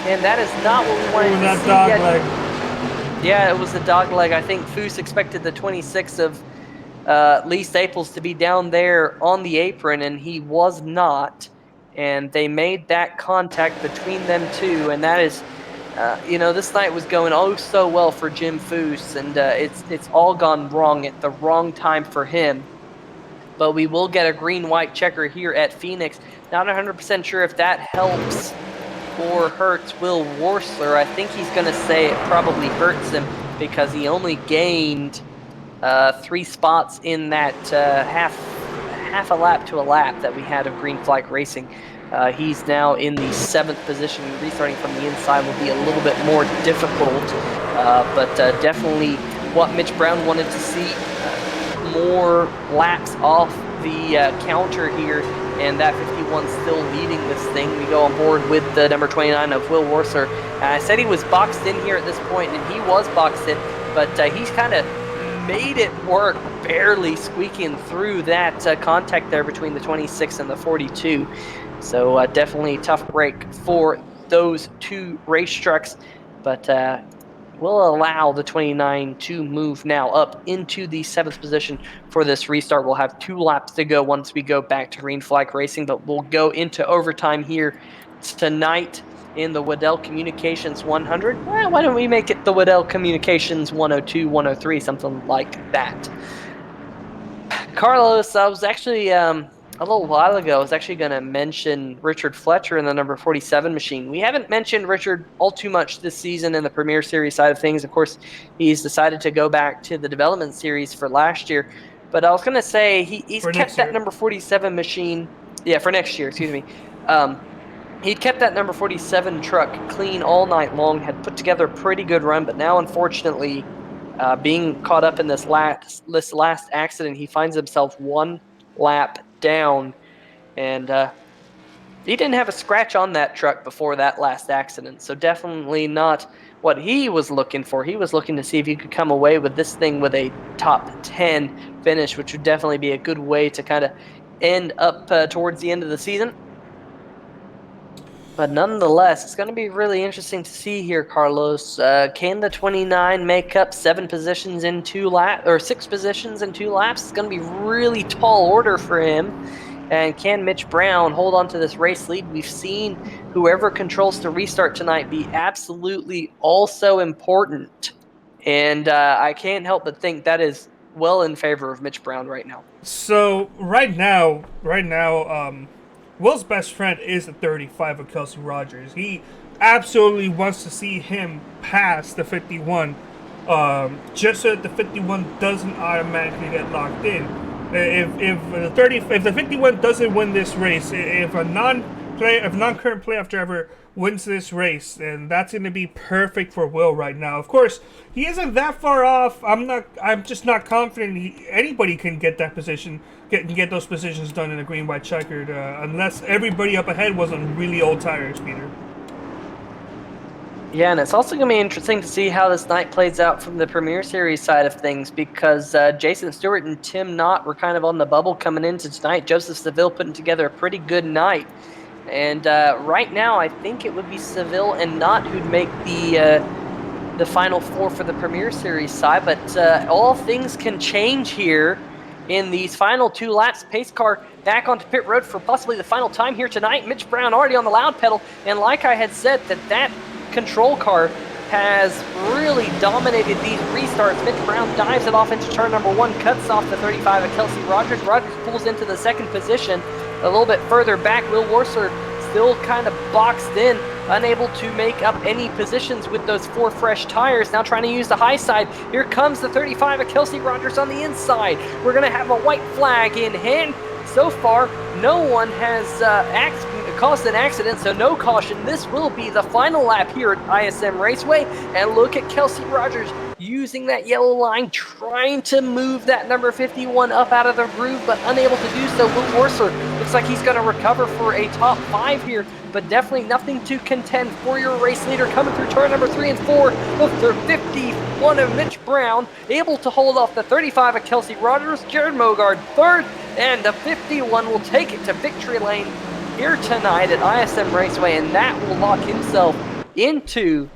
And that is not what we wanted to see yet. Leg. Yeah, it was the dog leg. I think Foose expected the 26 of Lee Staples to be down there on the apron, and he was not. And they made that contact between them two. And that is, this night was going oh so well for Jim Foose. And it's all gone wrong at the wrong time for him. But we will get a green-white checker here at Phoenix. Not 100% sure if that helps or hurts Will Wurzler. I think he's going to say it probably hurts him because he only gained 3 spots in that half a lap to a lap that we had of green flag racing. He's now in the 7th position. Restarting from the inside will be a little bit more difficult, but definitely what Mitch Brown wanted to see. More laps off the counter here, and that 51 still leading this thing. We go on board with the number 29 of Will Wurzler. I said he was boxed in here at this point, and he was boxed in, but he's kind of made it work, barely squeaking through that contact there between the 26 and the 42. So definitely a tough break for those 2 race trucks, but we'll allow the 29 to move now up into the 7th position for this restart. We'll have 2 laps to go once we go back to green flag racing, but we'll go into overtime here tonight in the Waddell Communications 100. Well, why don't we make it the Waddell Communications 102, 103, something like that. Carlos, I was actually a little while ago, I was actually going to mention Richard Fletcher in the number 47 machine. We haven't mentioned Richard all too much this season in the Premier Series side of things. Of course, he's decided to go back to the Development Series for last year. But I was going to say he's kept that number 47 machine. Yeah, for next year, excuse me. He'd kept that number 47 truck clean all night long, had put together a pretty good run, but now, unfortunately, being caught up in this last accident, he finds himself 1 lap down, and he didn't have a scratch on that truck before that last accident, so definitely not what he was looking for. He was looking to see if he could come away with this thing with a top 10 finish, which would definitely be a good way to kind of end up towards the end of the season. But nonetheless, it's going to be really interesting to see here, Carlos. Can the 29 make up 7 positions in 2 laps, or 6 positions in 2 laps? It's going to be really tall order for him. And can Mitch Brown hold on to this race lead? We've seen whoever controls the restart tonight be absolutely also important. And I can't help but think that is well in favor of Mitch Brown right now. So right now, Will's best friend is the 35 of Kelsey Rogers. He absolutely wants to see him pass the 51, just so that the 51 doesn't automatically get locked in. If the 51 doesn't win this race, if a non-current playoff driver wins this race, then that's going to be perfect for Will right now. Of course, he isn't that far off. I'm just not confident anybody can get that position, get those positions done in a green-white checkered, unless everybody up ahead was on really old tires, Peter. Yeah, and it's also going to be interesting to see how this night plays out from the Premier Series side of things, because Jason Stewart and Tim Knott were kind of on the bubble coming into tonight. Joseph Seville putting together a pretty good night. And right now, I think it would be Seville and Knott who'd make the Final Four for the Premier Series side. But all things can change here in these final 2 laps. Pace car back onto pit road for possibly the final time here tonight. Mitch Brown already on the loud pedal. And like I had said, that control car has really dominated these restarts. Mitch Brown dives it off into turn number 1, cuts off the 35 of Kelsey Rogers. Rogers pulls into the 2nd position. A little bit further back, Will Worsler still kind of boxed in, unable to make up any positions with those 4 fresh tires. Now trying to use the high side. Here comes the 35 of Kelsey Rogers on the inside. We're going to have a white flag in hand. So far, no one has caused an accident, so no caution. This will be the final lap here at ISM Raceway. And look at Kelsey Rogers using that yellow line, trying to move that number 51 up out of the groove, but unable to do so. Will Worsler looks like he's going to recover for a top 5 here, but definitely nothing to contend for your race leader coming through turn number 3 and 4 of the 51 of Mitch Brown, able to hold off the 35 of Kelsey Rogers. Jared Mogard 3rd, and the 51 will take it to victory lane here tonight at ISM Raceway, and that will lock himself into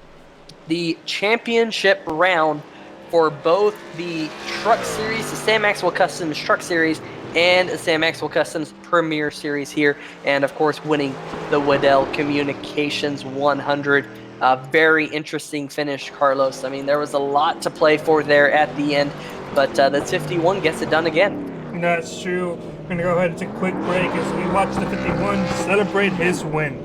the championship round for both the Truck Series, the Sam Maxwell Customs Truck Series, and the Sam Maxwell Customs Premier Series here, and of course winning the Waddell Communications 100. Very interesting finish, Carlos. I mean, there was a lot to play for there at the end, but the 51 gets it done again. That's true. We're going to go ahead and take a quick break as we watch the 51 celebrate his win.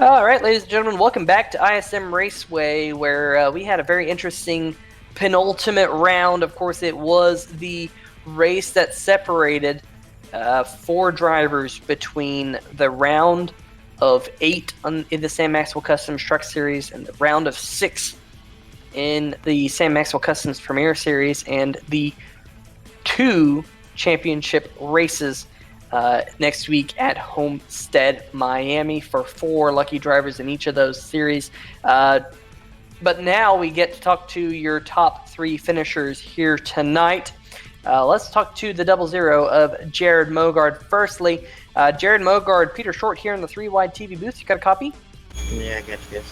All right, ladies and gentlemen, welcome back to ISM Raceway, where we had a very interesting penultimate round. Of course, it was the race that separated 4 drivers between the round of 8 in the Sam Maxwell Customs Truck Series and the round of 6 in the Sam Maxwell Customs Premier Series, and the 2 championship races next week at Homestead, Miami, for 4 lucky drivers in each of those series. But now we get to talk to your top 3 finishers here tonight. Let's talk to the 00 of Jared Mogard. Firstly, Jared Mogard, Peter Short here in the 3-wide TV booth. You got a copy? Yeah, I got you. Yes.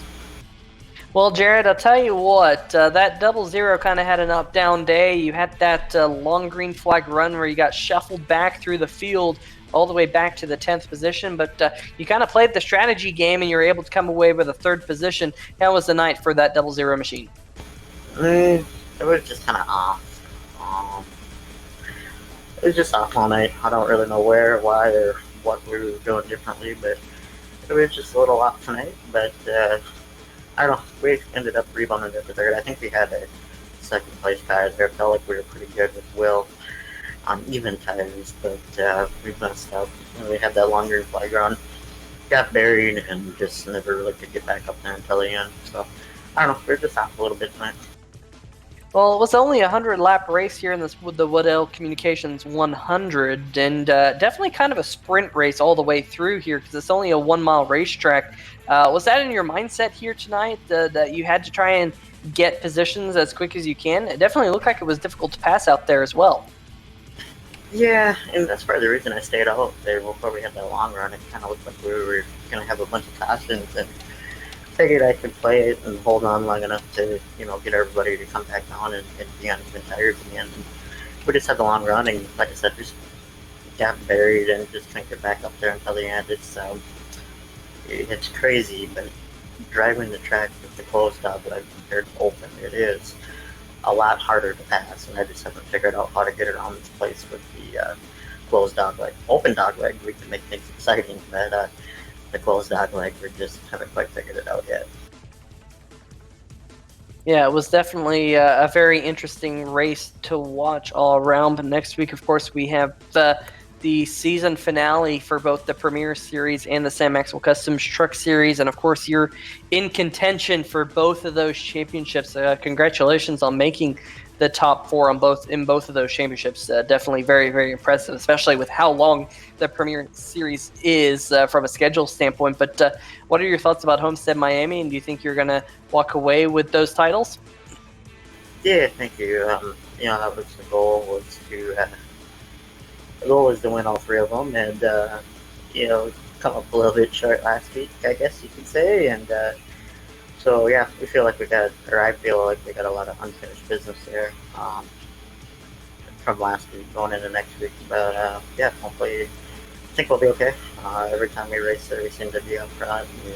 Well, Jared, I'll tell you what, that 00 kind of had an up-down day. You had that long green flag run where you got shuffled back through the field all the way back to the 10th position, but you kind of played the strategy game and you were able to come away with a 3rd position. How was the night for that 00 machine? It was just kind of off. It was just off all night. I don't really know where, why, or what we were doing differently, but it was just a little off tonight. But I don't know. We ended up rebounding at the 3rd. I think we had a 2nd place car there. Felt like we were pretty good with Will on even tires, but we messed up. We had that longer flag run, got buried, and just never really could get back up there until the end. So I don't know. We were just off a little bit tonight. Well, it was only a 100-lap race here in the Waddell Communications 100, and definitely kind of a sprint race all the way through here because it's only a 1-mile racetrack. Was that in your mindset here tonight, that you had to try and get positions as quick as you can? It definitely looked like it was difficult to pass out there as well. Yeah, and that's part of the reason I stayed out there before we had that long run. It kind of looked like we were going to have a bunch of cautions, and figured I could play it and hold on long enough to, get everybody to come back down and be on even tires again. And we just had the long run, and like I said, just got buried and just couldn't get back up there until the end. It's crazy, but driving the track with the closed dogleg compared to open, it is a lot harder to pass, and I just haven't figured out how to get around this place with the closed dogleg. Open dogleg, we can make things exciting, but the closed dogleg, we just haven't quite figured it out yet. Yeah, it was definitely a very interesting race to watch all around. But next week, of course, we have the season finale for both the Premier Series and the Sam Maxwell Customs Truck Series. And, of course, you're in contention for both of those championships. Congratulations on making the top 4 in both of those championships. Definitely very, very impressive, especially with how long the Premier Series is from a schedule standpoint. But what are your thoughts about Homestead Miami, and do you think you're going to walk away with those titles? Yeah, thank you. That was the goal, was to win all 3 of them, and come up a little bit short last week, I guess you could say, and so yeah, I feel like we got a lot of unfinished business there from last week going into next week. But yeah, hopefully, I think we'll be okay. Every time we race there, we seem to be up front and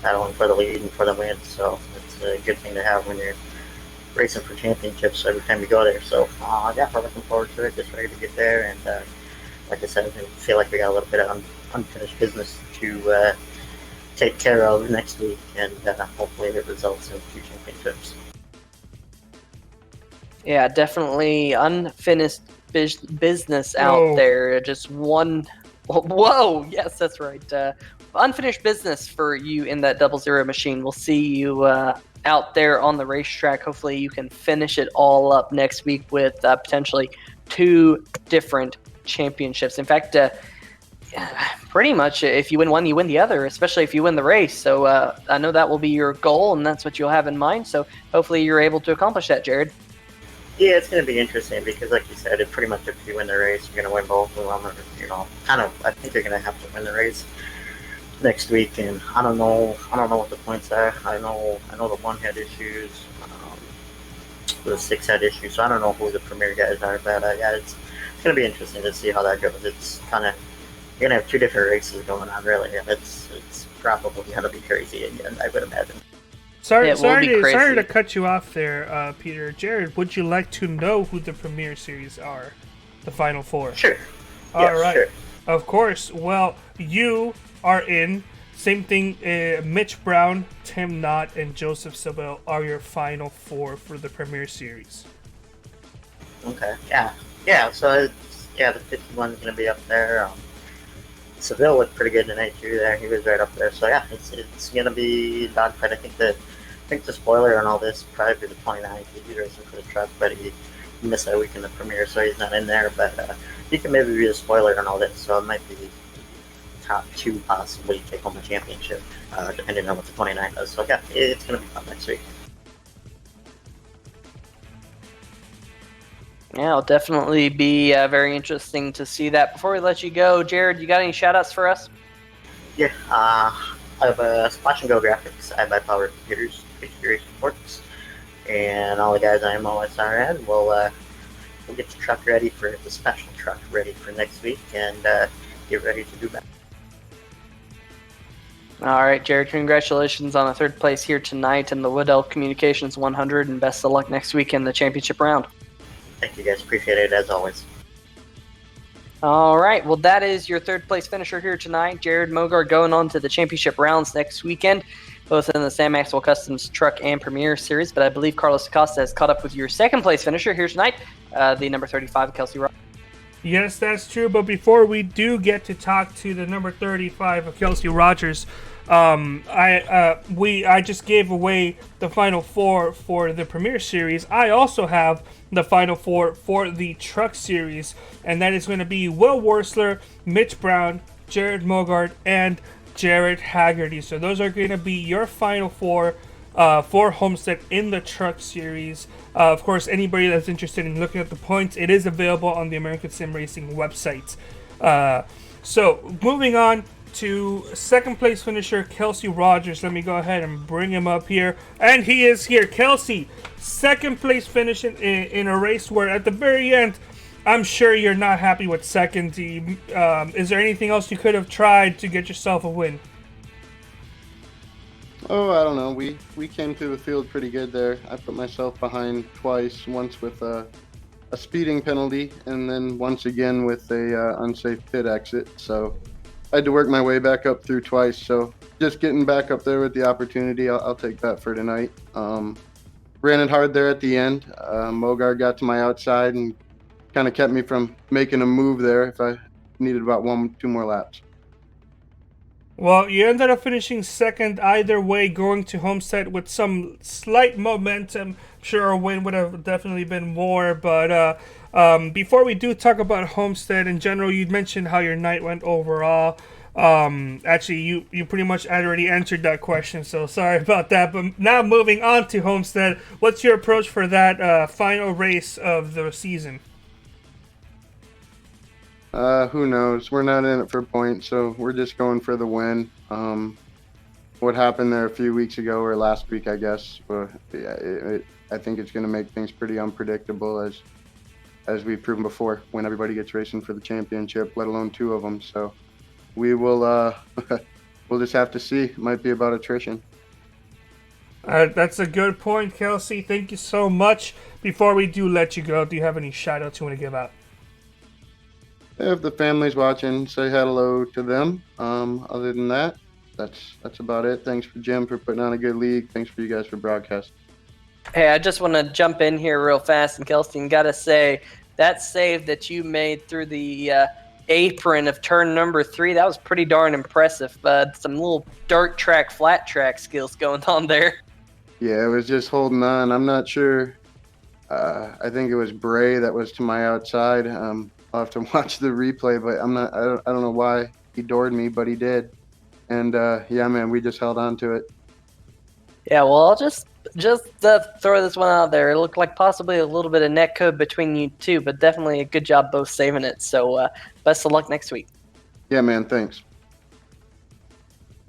battling for the lead and for the win. So it's a good thing to have when you're racing for championships every time you go there. So yeah, we're looking forward to it. Just ready to get there, and like I said, I feel like we got a little bit of unfinished business to take care of next week, and hopefully it results in 2 championships. Yeah, definitely unfinished business out there. Just one. Whoa! Yes, that's right. Unfinished business for you in that 00 machine. We'll see you out there on the racetrack. Hopefully you can finish it all up next week with potentially 2 different championships. In fact, pretty much if you win one, you win the other, especially if you win the race. So I know that will be your goal, and that's what you'll have in mind. So hopefully you're able to accomplish that, Jared. Yeah, it's going to be interesting because, like you said, it pretty much if you win the race, you're going to win both of them. I think you're going to have to win the race next week, and I don't know what the points are. I know the 1 had issues, the 6 had issues, so I don't know who the Premier guys are, but yeah, it's going to be interesting to see how that goes. It's kind of, you're going to have 2 different races going on, really, and it's probably going to be crazy again, I would imagine. Sorry to cut you off there, Peter. Jared, would you like to know who the Premier Series are? The Final 4? Sure. All right. Sure. Of course. Well, you are in Same thing, Mitch Brown, Tim Knott, and Joseph Seville are your final 4 for the Premier Series. Okay, yeah. So the 51 is going to be up there. Seville looked pretty good tonight too. There, he was right up there. So yeah, it's going to be dogfight. I think the spoiler on all this probably be the 29th. He's racing for the truck, but he missed that week in the Premier, so he's not in there. But he can maybe be the spoiler on all this. So it might be top 2 possibly take home a championship, depending on what the 29th does. So yeah, it's going to be fun next week. Yeah, it'll definitely be very interesting to see that. Before we let you go, Jared, you got any shout-outs for us? Yeah, I have Splash and Go Graphics, I buy Power Computers, Twitchy Sports, and all the guys at ASRS. We'll get the truck ready for the special truck ready for next week and get ready to do that. All right, Jared, congratulations on a 3rd place here tonight in the Waddell Communications 100, and best of luck next week in the championship round. Thank you guys, appreciate it as always. All right, well, that is your 3rd place finisher here tonight. Jared Mogard going on to the championship rounds next weekend, both in the Sam Maxwell Customs Truck and Premier Series. But I believe Carlos Acosta has caught up with your 2nd place finisher here tonight, the number 35, Kelsey Rogers. Yes, that's true. But before we do get to talk to the number 35 of Kelsey Rogers, I just gave away the final 4 for the Premier Series. I also have the final 4 for the Truck Series, and that is going to be Will Worsler, Mitch Brown, Jared Mogard, and Jared Haggerty. So those are going to be your final 4 for Homestead in the Truck Series. Of course, anybody that's interested in looking at the points, it is available on the American Sim Racing website. So moving on to 2nd place finisher Kelsey Rogers. Let me go ahead and bring him up here, and he is here. Kelsey, 2nd place finish in a race where at the very end, I'm sure you're not happy with 2nd. Is there anything else you could have tried to get yourself a win? Oh, I don't know. We came through the field pretty good there. I put myself behind twice, once with a speeding penalty, and then once again with a unsafe pit exit. So I had to work my way back up through twice. So just getting back up there with the opportunity, I'll take that for tonight. Ran it hard there at the end. Mogard got to my outside and kind of kept me from making a move there if I needed about 1-2 more laps. Well, you ended up finishing 2nd either way, going to Homestead with some slight momentum. I'm sure a win would have definitely been more. But before we do talk about Homestead in general, you mentioned how your night went overall. Actually, you pretty much already answered that question, so sorry about that. But now moving on to Homestead, what's your approach for that final race of the season? Who knows? We're not in it for points, so we're just going for the win. What happened there a few weeks ago, or last week, I guess, I think it's going to make things pretty unpredictable, as we've proven before, when everybody gets racing for the championship, let alone 2 of them. So we will, we'll just have to see. It might be about attrition. That's a good point, Kelsey. Thank you so much. Before we do let you go, do you have any shout-outs you want to give out? If the family's watching, say hello to them. Other than that, that's about it. Thanks for Jim for putting on a good league. Thanks for you guys for broadcast. Hey, I just want to jump in here real fast, and Kelsey, got to say, that save that you made through the apron of turn number 3, that was pretty darn impressive. Some little dirt track, flat track skills going on there. Yeah, it was just holding on. I'm not sure. I think it was Bray that was to my outside. I'll have to watch the replay, but I don't know why he doored me, but he did. And yeah, man, we just held on to it. Yeah, well, I'll just throw this one out there. It looked like possibly a little bit of net code between you two, but definitely a good job both saving it. So best of luck next week. Yeah, man, thanks.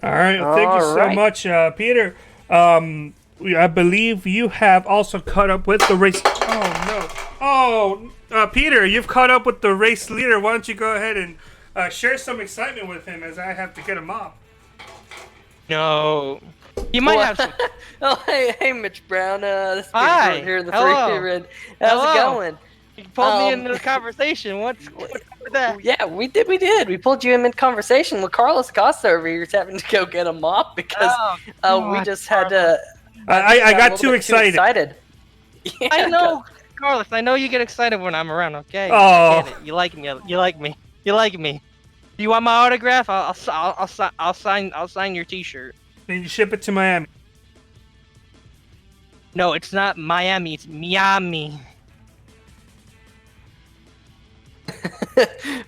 All right, well, thank you so much, Peter. I believe you have also caught up with the race. Oh, no. Oh, Peter, you've caught up with the race leader. Why don't you go ahead and share some excitement with him as I have to get him off. No. You might have some. Oh, hey, Mitch Brown. This is Hi. here in the Hello. free period. How's it going? You pulled me into the conversation. What's with that? Yeah, we did. We pulled you in mid-conversation with Carlos Costa over here having to go get a mop because we God, just had to. I got too too excited. Yeah, I know, Carlos. I know you get excited when I'm around. Okay. Oh. I get it. You like me. You like me. You like me. Do you want my autograph? I'll sign your T-shirt. Then you ship it to Miami. No, it's not Miami. It's Miami.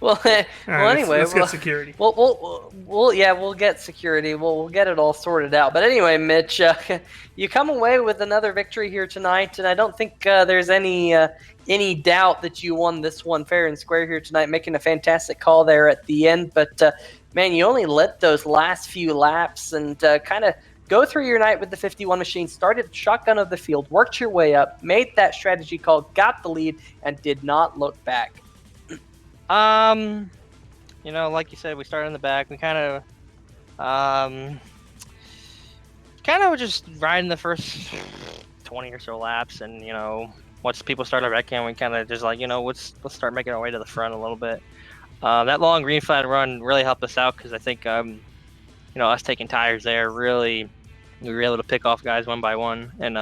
well, anyway, let's get security. We'll get security. We'll get it all sorted out. But anyway, Mitch, you come away with another victory here tonight, and I don't think there's any doubt that you won this one fair and square here tonight, making a fantastic call there at the end. But man, you only let those last few laps and kind of go through your night with the 51 machine, started shotgun of the field, worked your way up, made that strategy call, got the lead, and did not look back. Like you said, we started in the back. We kind of just riding the first 20 or so laps, and once people started wrecking, we kind of just let's start making our way to the front a little bit. That long green flag run really helped us out because I think us taking tires there really we were able to pick off guys one by one, and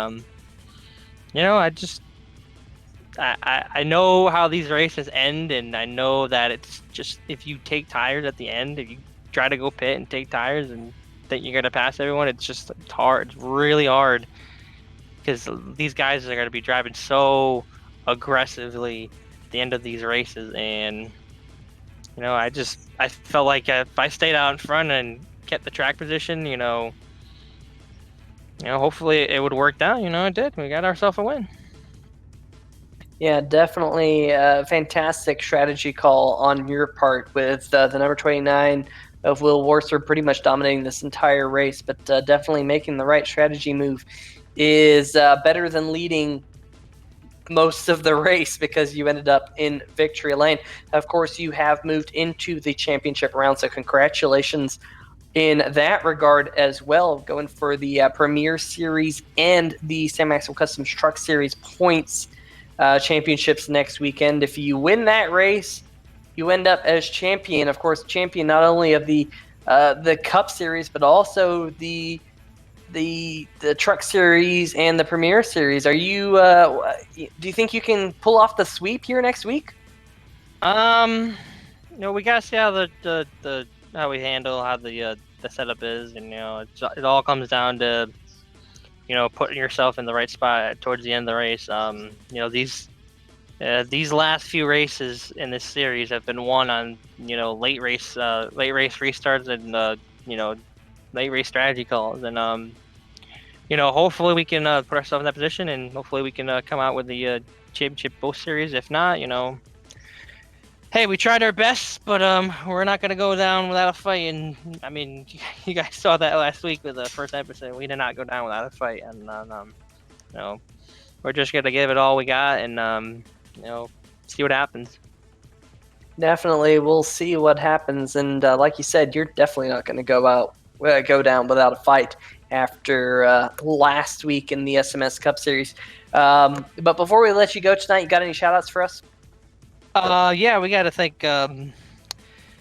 I know how these races end, and I know that it's just if you take tires at the end, if you try to go pit and take tires and think you're gonna pass everyone, it's hard. It's really hard because these guys are gonna be driving so aggressively at the end of these races, and I felt like if I stayed out in front and kept the track position, hopefully it would work out. It did. We got ourselves a win. Yeah, definitely a fantastic strategy call on your part with the number 29 of Will Worcer pretty much dominating this entire race, but definitely making the right strategy move is better than leading most of the race because you ended up in victory lane. Of course, you have moved into the championship round, so congratulations in that regard as well, going for the Premier Series and the Sam Maxwell Customs Truck Series points championships next weekend. If you win that race, you end up as champion. Of course, champion not only of the Cup Series, but also the Truck Series and the Premier Series. Are you? Do you think you can pull off the sweep here next week? We gotta see how how we handle how the setup is, and it all comes down to putting yourself in the right spot towards the end of the race. These last few races in this series have been won on late race restarts and late race strategy calls, and hopefully we can put ourselves in that position, and hopefully we can come out with the championship both series. If not, hey, we tried our best, but we're not going to go down without a fight. And I mean, you guys saw that last week with the first episode. We did not go down without a fight, and we're just going to give it all we got, and see what happens. Definitely, we'll see what happens. And like you said, you're definitely not going to go down without a fight after last week in the SMS Cup Series. But before we let you go tonight, you got any shout-outs for us? Yeah, we gotta thank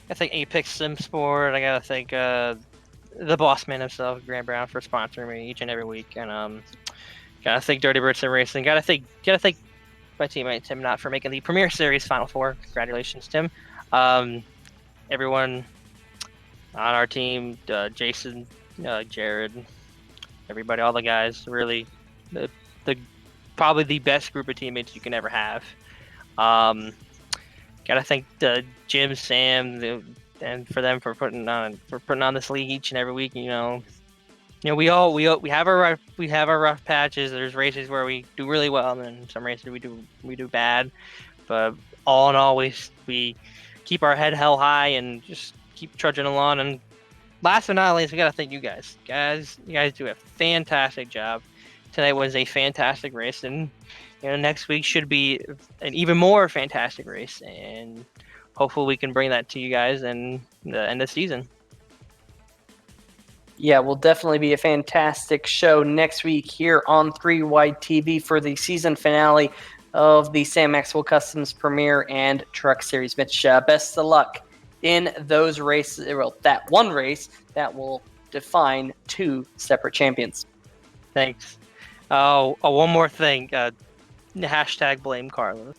Apex Sim Sport. I gotta thank the boss man himself, Grant Brown, for sponsoring me each and every week, and gotta thank Dirty Bird Sim Racing. Gotta thank my teammate Tim Knott for making the Premier Series Final Four. Congratulations, Tim. Everyone on our team, Jason, Jared, everybody, all the guys. Really, the probably the best group of teammates you can ever have. Gotta thank Jim, Sam, and for them for putting on this league each and every week. We have our rough patches. There's races where we do really well, and then some races we do bad. But all in all, we keep our head held high and just keep trudging along. And last but not least, we gotta thank you guys. You guys do a fantastic job. Tonight was a fantastic race, and next week should be an even more fantastic race, and hopefully we can bring that to you guys in the end of the season. Yeah, will definitely be a fantastic show next week here on 3 Wide TV for the season finale of the Sam Maxwell Customs Premier and Truck Series. Mitch, best of luck in those races. Well, that one race that will define two separate champions. Thanks. Oh, one more thing. Hashtag blame Carlos.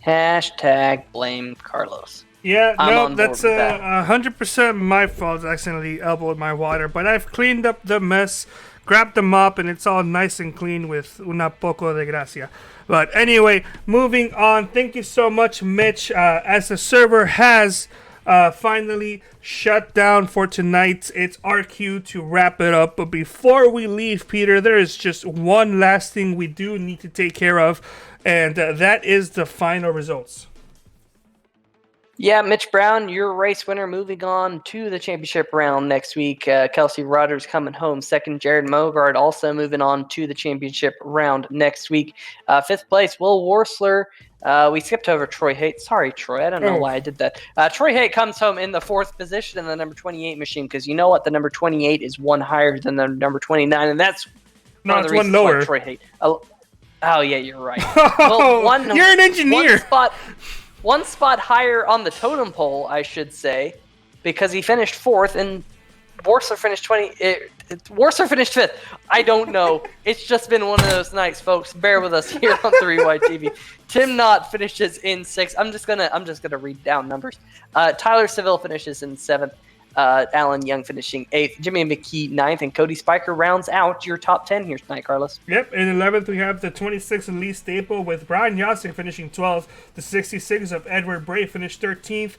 Hashtag blame Carlos. Yeah, I'm no, on board that's with that. 100% my fault. I accidentally elbowed my water, but I've cleaned up the mess, grabbed them up, and it's all nice and clean with una poco de gracia. But anyway, moving on. Thank you so much, Mitch. As the server has finally shut down for tonight, it's our cue to wrap it up. But before we leave, Peter, there is just one last thing we do need to take care of, and that is the final results. Yeah, Mitch Brown, your race winner, moving on to the championship round next week. Kelsey Rogers coming home second. Jared Mogard also moving on to the championship round next week. Fifth place, Will Worsler. We skipped over Troy Haight. Sorry, Troy. I don't know why I did that. Troy Haight comes home in the fourth position in the number 28 machine, because you know what? The number 28 is one higher than the number 29, and that's No, one of it's the one reasons why lower. Troy Haight. Oh, yeah, you're right. You're an engineer. One spot higher on the totem pole, I should say, because he finished fourth and Worsler finished Worsler finished fifth. I don't know. It's just been one of those nights, folks. Bear with us here on 3Y TV. Tim Knott finishes in sixth. I'm just gonna read down numbers. Tyler Seville finishes in seventh. Alan Young finishing eighth. Jimmy McKee ninth, and Cody Spiker rounds out your top 10 here tonight, Carlos. Yep, in 11th we have the 26th of Lee Staple with Brian Yossi finishing 12th. The 66 of Edward Bray finished 13th.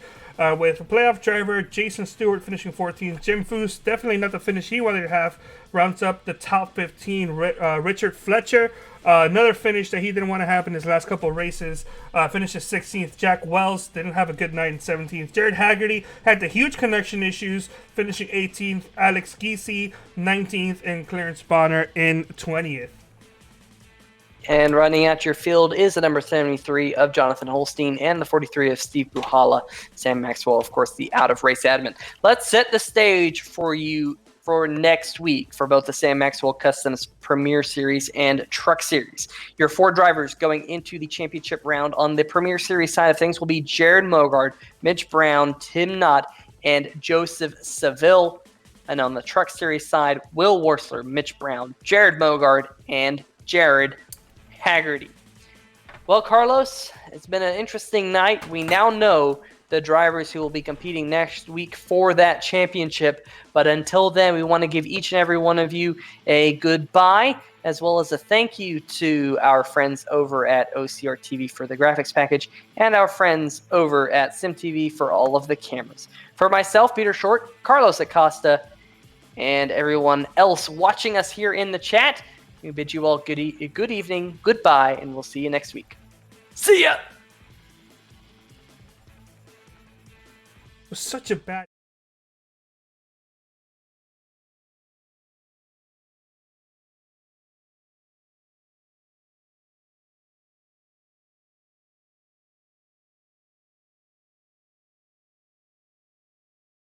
With a playoff driver, Jason Stewart finishing 14th. Jim Foose, definitely not the finish he wanted to have, rounds up the top 15. Richard Fletcher, another finish that he didn't want to have in his last couple of races, finishes 16th. Jack Wells didn't have a good night in 17th. Jared Haggerty had the huge connection issues, finishing 18th. Alex Giese, 19th. And Clarence Bonner in 20th. And running out your field is the number 73 of Jonathan Holstein and the 43 of Steve Buhala. Sam Maxwell, of course, the out-of-race admin. Let's set the stage for you for next week for both the Sam Maxwell Customs Premier Series and Truck Series. Your four drivers going into the championship round on the Premier Series side of things will be Jared Mogard, Mitch Brown, Tim Knott, and Joseph Seville. And on the Truck Series side, Will Worsler, Mitch Brown, Jared Mogard, and Jared Haggerty. Well, Carlos, it's been an interesting night. We now know the drivers who will be competing next week for that championship. But until then, we want to give each and every one of you a goodbye, as well as a thank you to our friends over at OCR TV for the graphics package, and our friends over at SimTV for all of the cameras. For myself, Peter Short, Carlos Acosta, and everyone else watching us here in the chat, we bid you all good evening, goodbye, and we'll see you next week. See ya! It was such a bad...